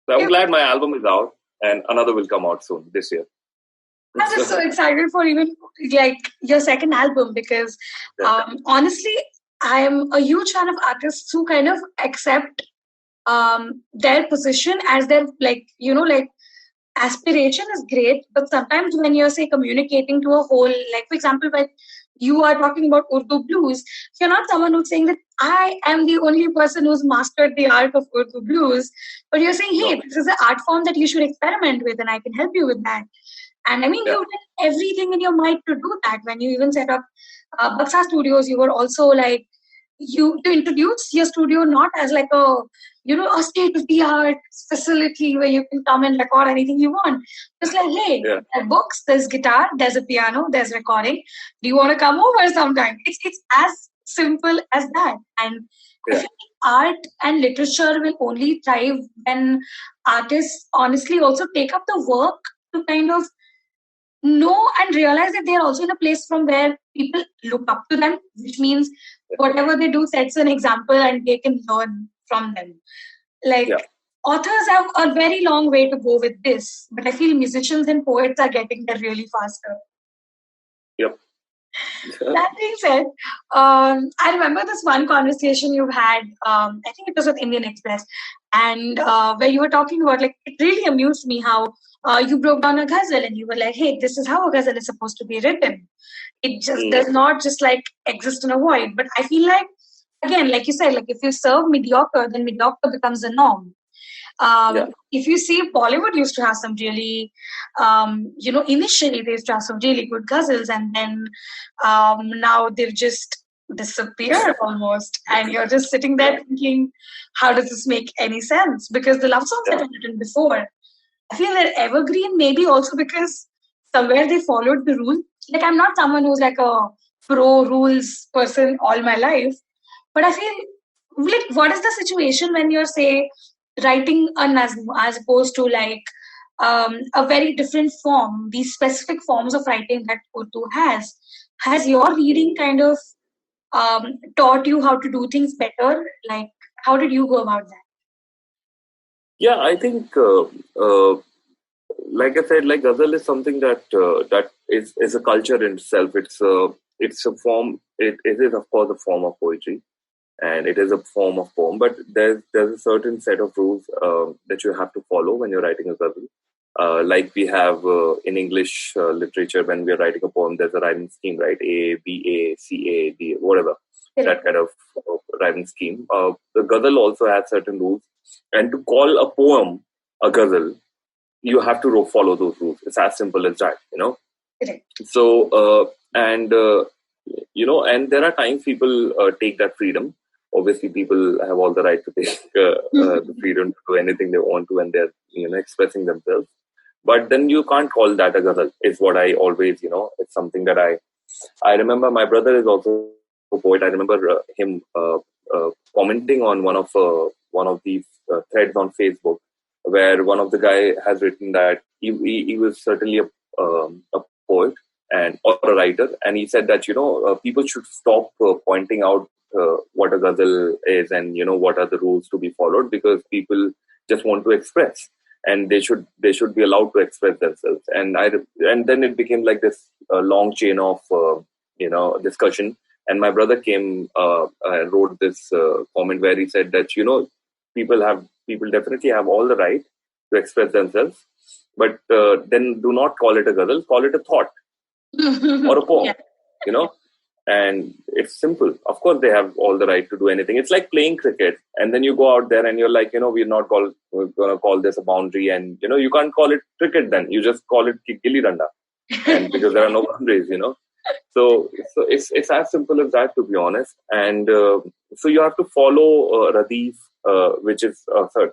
Speaker 4: So I'm glad my album is out, and another will come out soon this year.
Speaker 2: I'm just so excited for even like your second album because honestly, I am a huge fan of artists who kind of accept their position as their like aspiration is great, but sometimes when you're say communicating to a whole, like for example, when you are talking about Urdu blues, you're not someone who's saying that I am the only person who's mastered the art of Urdu blues, but you're saying, hey, this is an art form that you should experiment with, and I can help you with that. And I mean, you did everything in your mind to do that. When you even set up Baksa Studios, you were also like, you introduce your studio not as like a state-of-the-art facility where you can come and record anything you want. Just like, hey, there are books, there's guitar, there's a piano, there's recording. Do you want to come over sometime? It's as simple as that. And I feel art and literature will only thrive when artists honestly also take up the work to kind of know and realize that they're also in a place from where people look up to them, which means whatever they do sets an example and they can learn from them. Like authors have a very long way to go with this, but I feel musicians and poets are getting there really faster.
Speaker 4: Yep.
Speaker 2: That being said, I remember this one conversation you had, I think it was with Indian Express, and where you were talking about, like, it really amused me how you broke down a ghazal and you were like, hey, this is how a ghazal is supposed to be written. It just does not just like exist in a void. But I feel like, again, like you said, like if you serve mediocre, then mediocre becomes the norm. If you see, Bollywood used to have some really, initially they used to have some really good ghazals, and then now they've just disappeared almost. And you're just sitting there thinking, how does this make any sense? Because the love songs that were written before, I feel they're evergreen, maybe also because somewhere they followed the rule. Like, I'm not someone who's like a pro-rules person all my life, but I feel, like, what is the situation when you're, say, writing a nazm as opposed to like a very different form, these specific forms of writing that Urdu has? Has your reading kind of taught you how to do things better? Like, how did you go about that?
Speaker 4: Yeah, I think, like I said, like ghazal is something that that is a culture in itself. It's a form. It is of course a form of poetry, and it is a form of poem. But there's a certain set of rules that you have to follow when you're writing a ghazal. Like we have in English literature, when we are writing a poem, there's a rhyming scheme, right? A, B, A, C, A, D, whatever. That kind of rhyming scheme. The ghazal also has certain rules. And to call a poem a ghazal, you have to follow those rules. It's as simple as that, So, and there are times people take that freedom. Obviously, people have all the right to take the freedom to do anything they want to when they're, expressing themselves. But then you can't call that a ghazal. It's what I always, it's something that I remember. My brother is also a poet. I remember him commenting on one of these threads on Facebook, where one of the guy has written that he was certainly a poet or a writer, and he said that people should stop pointing out what a ghazal is and what are the rules to be followed, because people just want to express, and they should be allowed to express themselves. And then it became like this long chain of discussion. And my brother came and wrote this comment where he said that people definitely have all the right to express themselves, but then do not call it a ghazal, call it a thought or a poem, and it's simple. Of course, they have all the right to do anything. It's like playing cricket, and then you go out there and you're like, we're going to call this a boundary, and you can't call it cricket then. You just call it gilli danda, and because there are no boundaries, So it's as simple as that, to be honest. And so you have to follow Radif, which is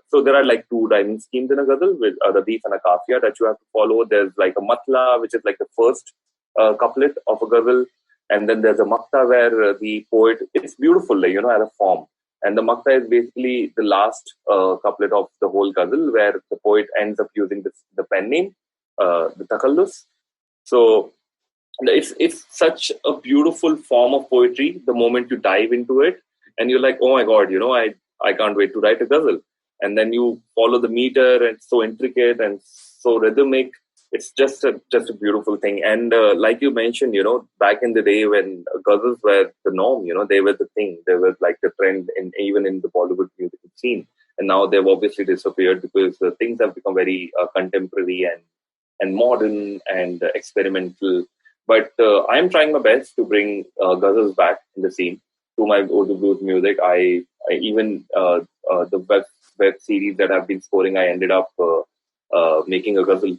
Speaker 4: so there are like two rhyming schemes in a ghazal with a Radif and a Kafiya that you have to follow. There's like a Matla, which is like the first couplet of a ghazal, and then there's a Makta where the poet, it's beautiful, like, as a form. And the Makta is basically the last couplet of the whole ghazal, where the poet ends up using the pen name, the takallus. So it's such a beautiful form of poetry the moment you dive into it, and you're like, oh my god, I can't wait to write a ghazal. And then you follow the meter, and it's so intricate and so rhythmic. it's just a beautiful thing. And like you mentioned, back in the day when ghazals were the norm, they were the thing. They were like the trend, even in the Bollywood music scene. And now they've obviously disappeared because things have become very contemporary and modern and experimental. But I'm trying my best to bring ghazals back in the scene through my Urdu Blues music. I even the web series that I've been scoring, I ended up making a ghazal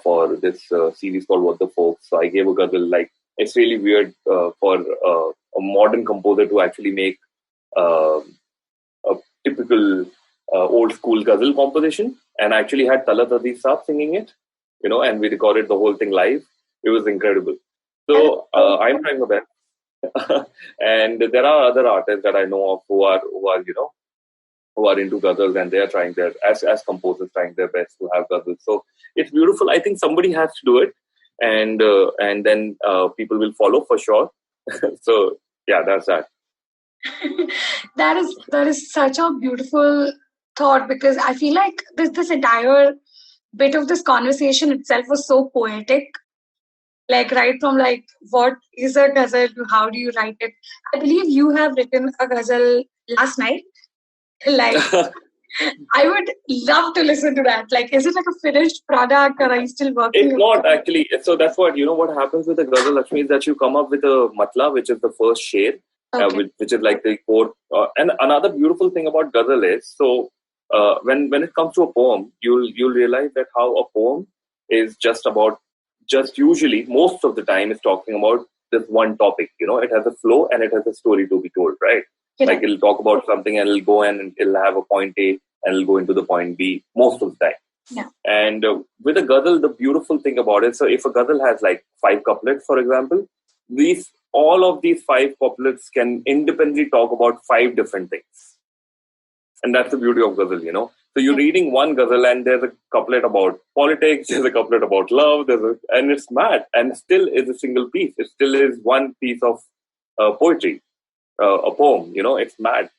Speaker 4: for this series called What the Folks. So I gave a ghazal. Like, it's really weird for a modern composer to actually make a typical old school ghazal composition, and actually had Talat Aziz Saab singing it, and we recorded the whole thing live. It was incredible. So I'm trying my best. And there are other artists that I know of who are into ghazals, and they are trying their as composers trying their best to have ghazals. So it's beautiful. I think somebody has to do it, and then people will follow for sure. So yeah, that's that.
Speaker 2: That is such a beautiful thought, because I feel like this entire bit of this conversation itself was so poetic. Like, right from like what is a ghazal to how do you write it. I believe you have written a ghazal last night. Like, I would love to listen to that. Like, is it like a finished product, or are you still working?
Speaker 4: It's not actually. So that's what what happens with the ghazal, Laxmi, is that you come up with a matla, which is the first sher, which is like the core. And another beautiful thing about ghazal is, when it comes to a poem, you'll realize that how a poem is just usually most of the time is talking about this one topic. It has a flow and it has a story to be told, right? Yeah. Like, it'll talk about something and it'll go and it'll have a point A and it'll go into the point B most of the time.
Speaker 2: Yeah.
Speaker 4: And with a ghazal, the beautiful thing about it, so if a ghazal has like 5 couplets, for example, all of these 5 couplets can independently talk about 5 different things. And that's the beauty of ghazal, So you're reading one ghazal and there's a couplet about politics, there's a couplet about love, and it's mad. And still is a single piece. It still is one piece of poetry, a poem, it's mad.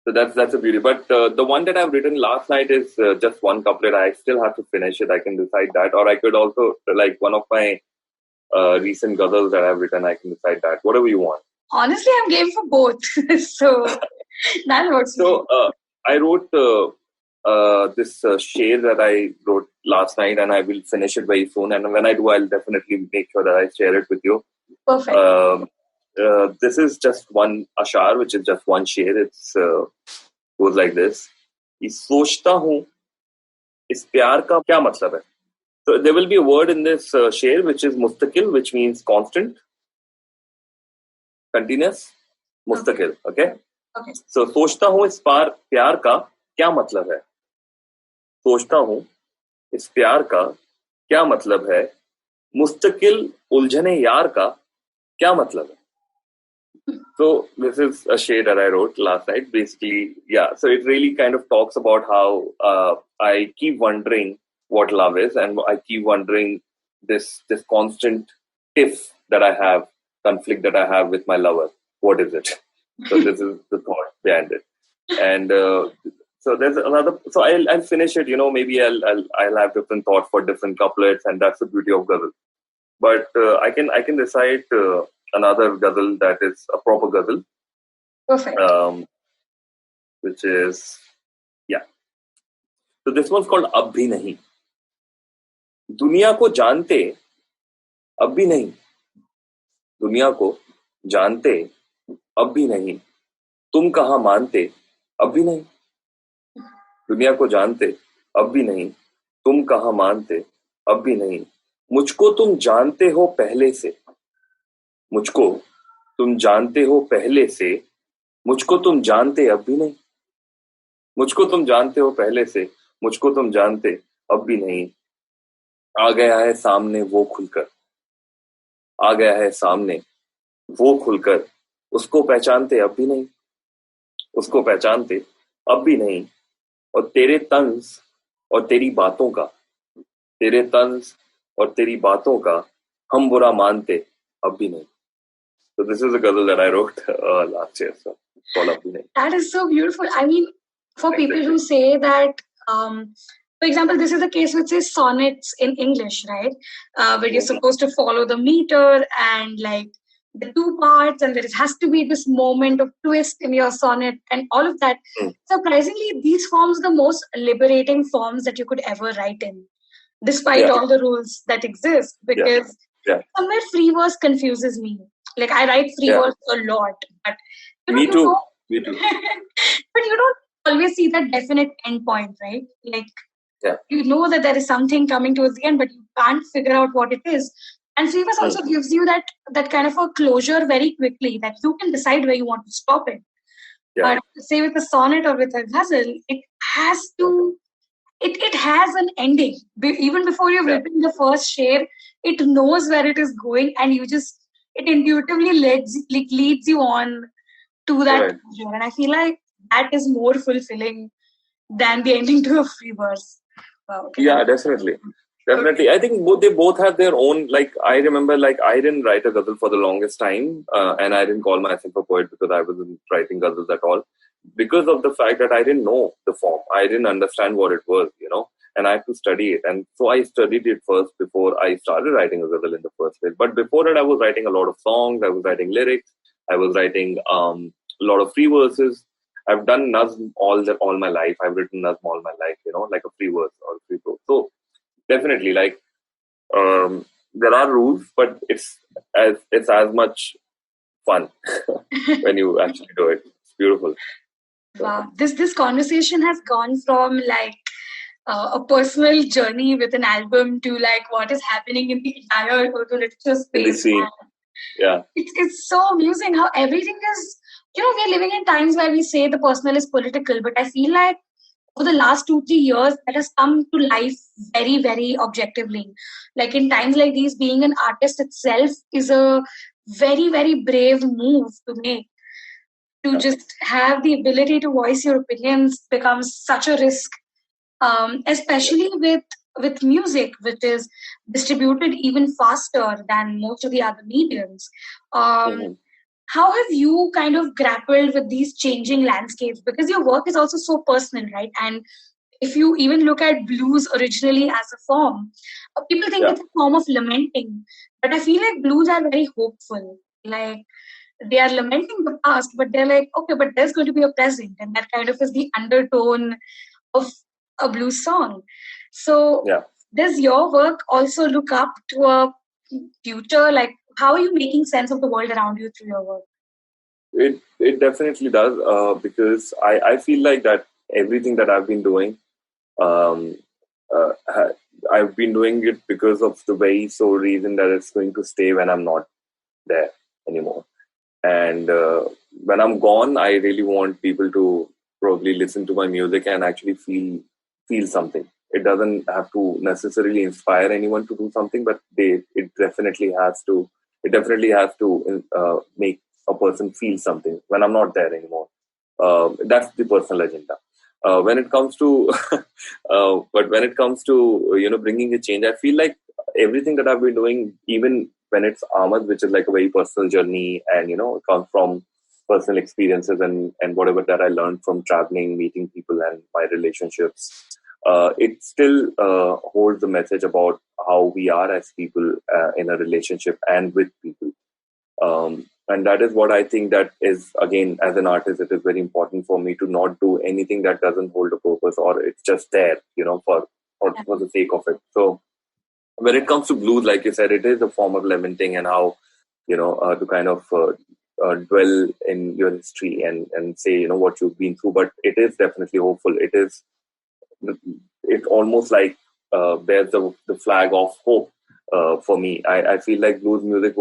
Speaker 4: So that's a beauty. But the one that I've written last night is just one couplet. I still have to finish it. I can decide that. Or I could also, like one of my recent ghazals that I've written, I can decide that. Whatever you want.
Speaker 2: Honestly, I'm game for both. So that works.
Speaker 4: So I wrote this sher that I wrote last night, and I will finish it very soon. And when I do, I'll definitely make sure that I share it with you.
Speaker 2: Perfect.
Speaker 4: This is just one ashar, which is just one sher. It's goes like this. सोचता हूँ इस प्यार का क्या मतलब है? So there will be a word in this sher which is mustaqil, which means constant, continuous, mustaqil. Okay. So सोचता हूँ इस प्यार का क्या मतलब है? सोचता हूँ इस प्यार का क्या मतलब है? मुस्तकिल उलझने यार का क्या मतलब है? So this is a sher that I wrote last night. Basically, yeah. So it really kind of talks about how I keep wondering what love is, and I keep wondering this constant tiff that I have, conflict that I have with my lover. What is it? So this is the thought behind it. And so there's another. So I'll finish it. Maybe I'll have different thoughts for different couplets, and that's the beauty of ghazal. But I can decide another ghazal that is a proper ghazal.
Speaker 2: Perfect.
Speaker 4: Which is, yeah. So this one's called Ab Bhi Nahi. दुनिया को जानते अब भी नहीं, दुनिया को जानते अब भी नहीं, तुम कहाँ मानते अब भी नहीं, दुनिया को जानते अब भी नहीं, तुम कहाँ मानते अब भी नहीं, मुझको तुम जानते हो पहले से, मुझको तुम जानते हो पहले से, मुझको तुम जानते अब भी नहीं, मुझको तुम जानते हो पहले से, मुझको तुम जानते अब भी नहीं, आ गया है सामने वो खुलकर, आ गया है सामने वो खुलकर, उसको पहचानते अब भी नहीं, उसको पहचानते अब भी नहीं, और तेरे तंज और तेरी बातों का, तेरे तंज और तेरी बातों का हम बुरा मानते अब भी नहीं. So this is a ghazal that I wrote last year. So call up the name.
Speaker 2: That is so beautiful. I mean, for people who say that For example, this is a case which says sonnets in English, right? Where you're supposed to follow the meter and like the two parts, and there has to be this moment of twist in your sonnet and all of that. Surprisingly, these forms are the most liberating forms that you could ever write in, despite all the rules that exist. Because somewhere free verse confuses me. Like I write free verse a lot, but
Speaker 4: me too.
Speaker 2: But you don't always see that definite endpoint, right? Like you know that there is something coming towards the end, but you can't figure out what it is. And free verse also gives you that kind of a closure very quickly, that you can decide where you want to stop it. But say with a sonnet or with a ghazal, it has to. It has an ending. Even before you've written the first share, it knows where it is going, and it intuitively leads you on to that closure. And I feel like that is more fulfilling than the ending to a free verse. Wow, okay.
Speaker 4: Yeah, definitely. I think they both have their own, like, I remember, like, I didn't write a ghazal for the longest time, and I didn't call myself a poet because I wasn't writing ghazals at all, because of the fact that I didn't know the form. I didn't understand what it was, and I had to study it. And so I studied it first before I started writing a ghazal in the first place. But before that, I was writing a lot of songs, I was writing lyrics, I was writing a lot of free verses. I've done nazm all my life. I've written nazm all my life, like a free verse or free prose. So definitely, like, there are rules, but it's as much fun when you actually do it. It's beautiful.
Speaker 2: Wow, this conversation has gone from like a personal journey with an album to like what is happening in the entire Urdu literature space. It's so amusing how everything is. We're living in times where we say the personal is political, but I feel like over the last 2-3 years, that has come to life very, very objectively. Like in times like these, being an artist itself is a very, very brave move to make. To just have the ability to voice your opinions becomes such a risk, especially with music, which is distributed even faster than most of the other mediums. How have you kind of grappled with these changing landscapes? Because your work is also so personal, right? And if you even look at blues originally as a form, people think it's a form of lamenting. But I feel like blues are very hopeful. Like they are lamenting the past, but they're like, okay, but there's going to be a present. And that kind of is the undertone of a blues song. So does your work also look up to a future? Like, how are you making sense of the world around you through your work?
Speaker 4: It definitely does, because I feel like that everything that I've been doing, I've been doing it because of the very sole reason that it's going to stay when I'm not there anymore. And when I'm gone, I really want people to probably listen to my music and actually feel something. It doesn't have to necessarily inspire anyone to do something, but it definitely has to make a person feel something when I'm not there anymore. That's the personal agenda. When it comes to, bringing a change, I feel like everything that I've been doing, even when it's Aamad, which is like a very personal journey, and it comes from personal experiences and whatever that I learned from traveling, meeting people, and my relationships. It still holds the message about how we are as people in a relationship and with people. And that is what I think that is, again, as an artist, it is very important for me to not do anything that doesn't hold a purpose, or it's just there, for the sake of it. So when it comes to blues, like you said, it is a form of lamenting, and how, to kind of dwell in your history and say, what you've been through. But it is definitely hopeful. It almost like bears the flag of hope for me. I feel like blues music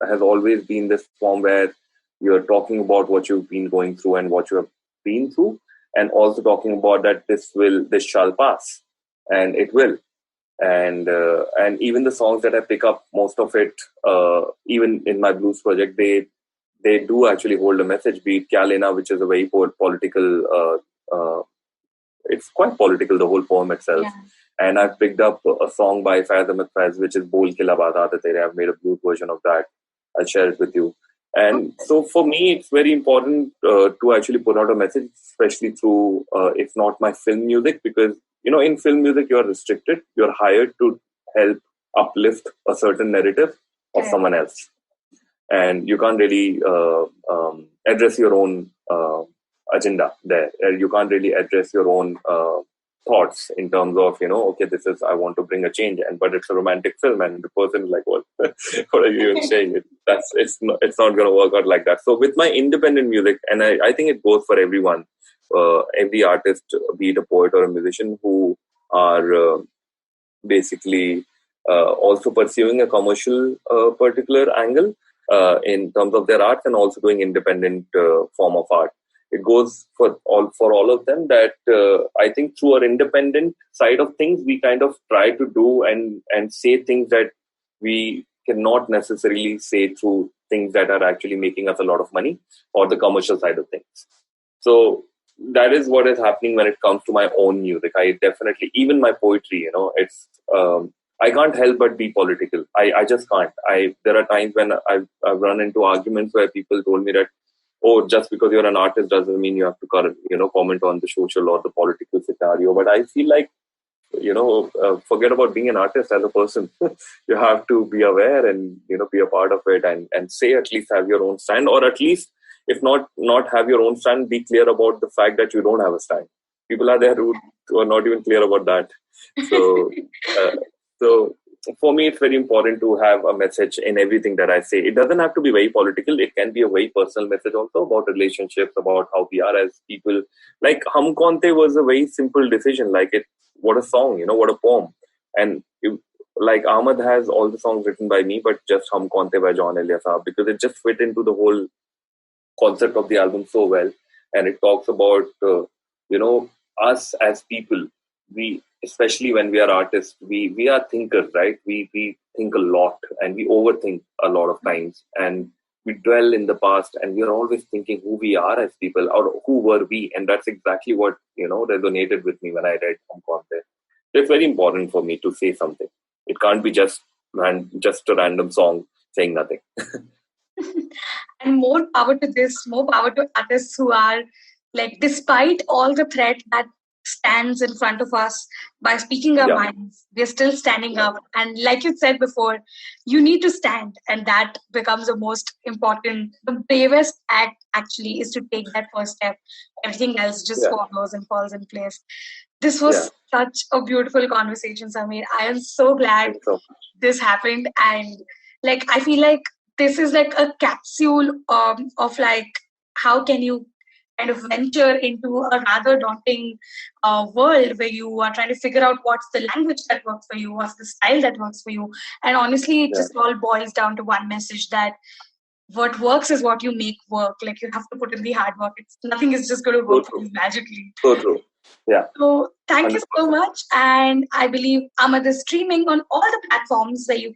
Speaker 4: has always been this form where you're talking about what you've been going through and what you have been through, and also talking about that this shall pass, and it will. And even the songs that I pick up, most of it, even in my blues project, they do actually hold a message. Be it Kya Lena, which is a very political, it's quite political, the whole poem itself. Yeah. And I've picked up a song by Faiz Ahmed Faiz, which is Bol Ke Lab Aada Tere. I've made a blues version of that. I'll share it with you. And so for me, it's very important to actually put out a message, especially through, if not my film music, because in film music, you're restricted. You're hired to help uplift a certain narrative of someone else. And you can't really address your own agenda there. You can't really address your own thoughts in terms of, okay, I want to bring a change, but it's a romantic film, and the person is like, what are you even saying? It's not going to work out like that. So with my independent music, and I think it goes for everyone, every artist, be it a poet or a musician, who are basically also pursuing a commercial particular angle in terms of their art, and also doing independent form of art. It goes for all of them that I think through our independent side of things, we kind of try to do and say things that we cannot necessarily say through things that are actually making us a lot of money, or the commercial side of things. So that is what is happening when it comes to my own music. I definitely, even my poetry, it's I can't help but be political. I just can't. There are times when I've run into arguments where people told me that, oh, just because you're an artist doesn't mean you have to comment on the social or the political scenario. But I feel like, forget about being an artist as a person. You have to be aware and, be a part of it and say, at least have your own stand, or at least, if not have your own stand, be clear about the fact that you don't have a stand. People are there who are not even clear about that. So, so for me, it's very important to have a message in everything that I say. It doesn't have to be very political. It can be a very personal message also about relationships, about how we are as people. Like Hum Kaun The was a very simple decision. Like what a song, what a poem. And like Aamad has all the songs written by me, but just Hum Kaun The by Jaun Elia Sahab, because it just fit into the whole concept of the album so well. And it talks about, us as people. We, especially when we are artists, we are thinkers, right? We think a lot, and we overthink a lot of times, and we dwell in the past, and we are always thinking who we are as people, or who were we. And that's exactly what, resonated with me when I read Hum Kaun The. It's very important for me to say something. It can't be just a random song saying nothing.
Speaker 2: And more power to this, more power to artists who are like, despite all the threat that stands in front of us, by speaking our minds, we're still standing up. And like you said before, you need to stand, and that becomes the most important. The bravest act actually is to take that first step. Everything else just follows and falls in place. This was such a beautiful conversation, Sameer. I am so glad this happened, and like I feel like this is like a capsule of like, how can you kind of venture into a rather daunting world where you are trying to figure out what's the language that works for you, what's the style that works for you. And honestly, it just all boils down to one message, that what works is what you make work. Like, you have to put in the hard work. Nothing is just going to work for you magically.
Speaker 4: So true. Yeah.
Speaker 2: So thank you so much. And I believe Aamad is streaming on all the platforms where you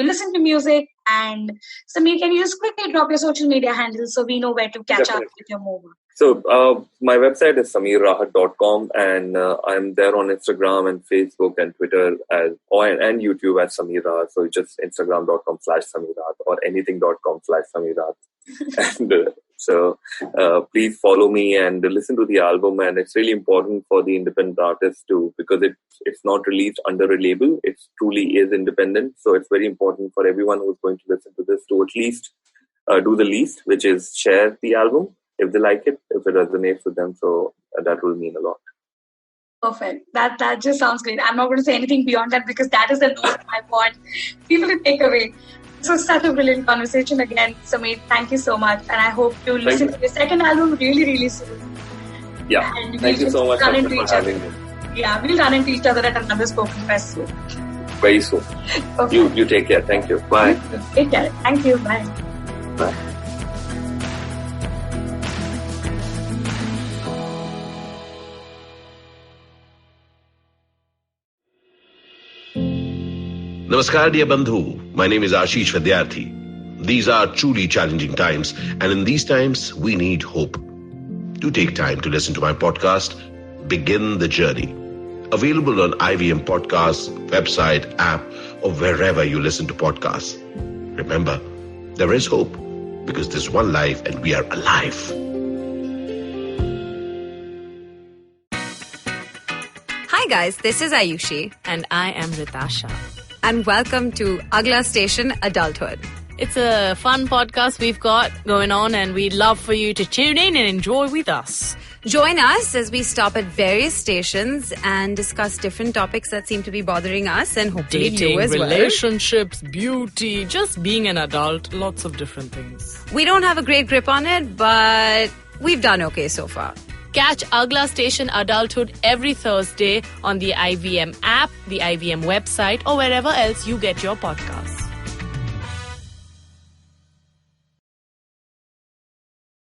Speaker 2: listen to music. And Sameer, can you just quickly drop your social media handles so we know where to catch up with your movement?
Speaker 4: So my website is singer-songwriter.com, and I'm there on Instagram and Facebook and Twitter and YouTube as Sameer Rahat. So just instagram.com/Sameer Rahat or anything.com/Sameer Rahat. And so please follow me and listen to the album. And it's really important for the independent artists too, because it's not released under a label. It truly is independent. So it's very important for everyone who's going to listen to this to at least do the least, which is share the album if they like it, if it resonates with them. So that will mean a lot.
Speaker 2: Perfect. That just sounds great. I'm not going to say anything beyond that, because that is the note I want people to take away. This was such a brilliant conversation again, Sameer. Thank you so much. And I hope to listen to your second album really, really soon.
Speaker 4: Yeah. And thank you so much for having me.
Speaker 2: Yeah, we'll run into each other at another Spoken Fest soon.
Speaker 4: Very soon. Okay. You take care. Thank you. Bye.
Speaker 2: Take care. Thank you. Bye.
Speaker 4: Bye.
Speaker 3: Namaskar, dear Bandhu. My name is Ashish Vidyarthi. These are truly challenging times, and in these times, we need hope. Do take time to listen to my podcast, Begin the Journey. Available on IVM Podcasts, website, app, or wherever you listen to podcasts. Remember, there is hope, because there's one life and we are alive.
Speaker 5: Hi Hi guys, this is Ayushi.
Speaker 6: And I am Ritasha.
Speaker 5: And welcome to Agla Station Adulthood.
Speaker 6: It's a fun podcast we've got going on, and we'd love for you to tune in and enjoy with us.
Speaker 5: Join us as we stop at various stations and discuss different topics that seem to be bothering us and hopefully
Speaker 6: Dating,
Speaker 5: you as well.
Speaker 6: relationships, beauty, just being an adult, lots of different things.
Speaker 5: We don't have a great grip on it, but we've done okay so far.
Speaker 6: Catch Agla Station Adulthood every Thursday on the IVM app, the IVM website, or wherever else you get your podcasts.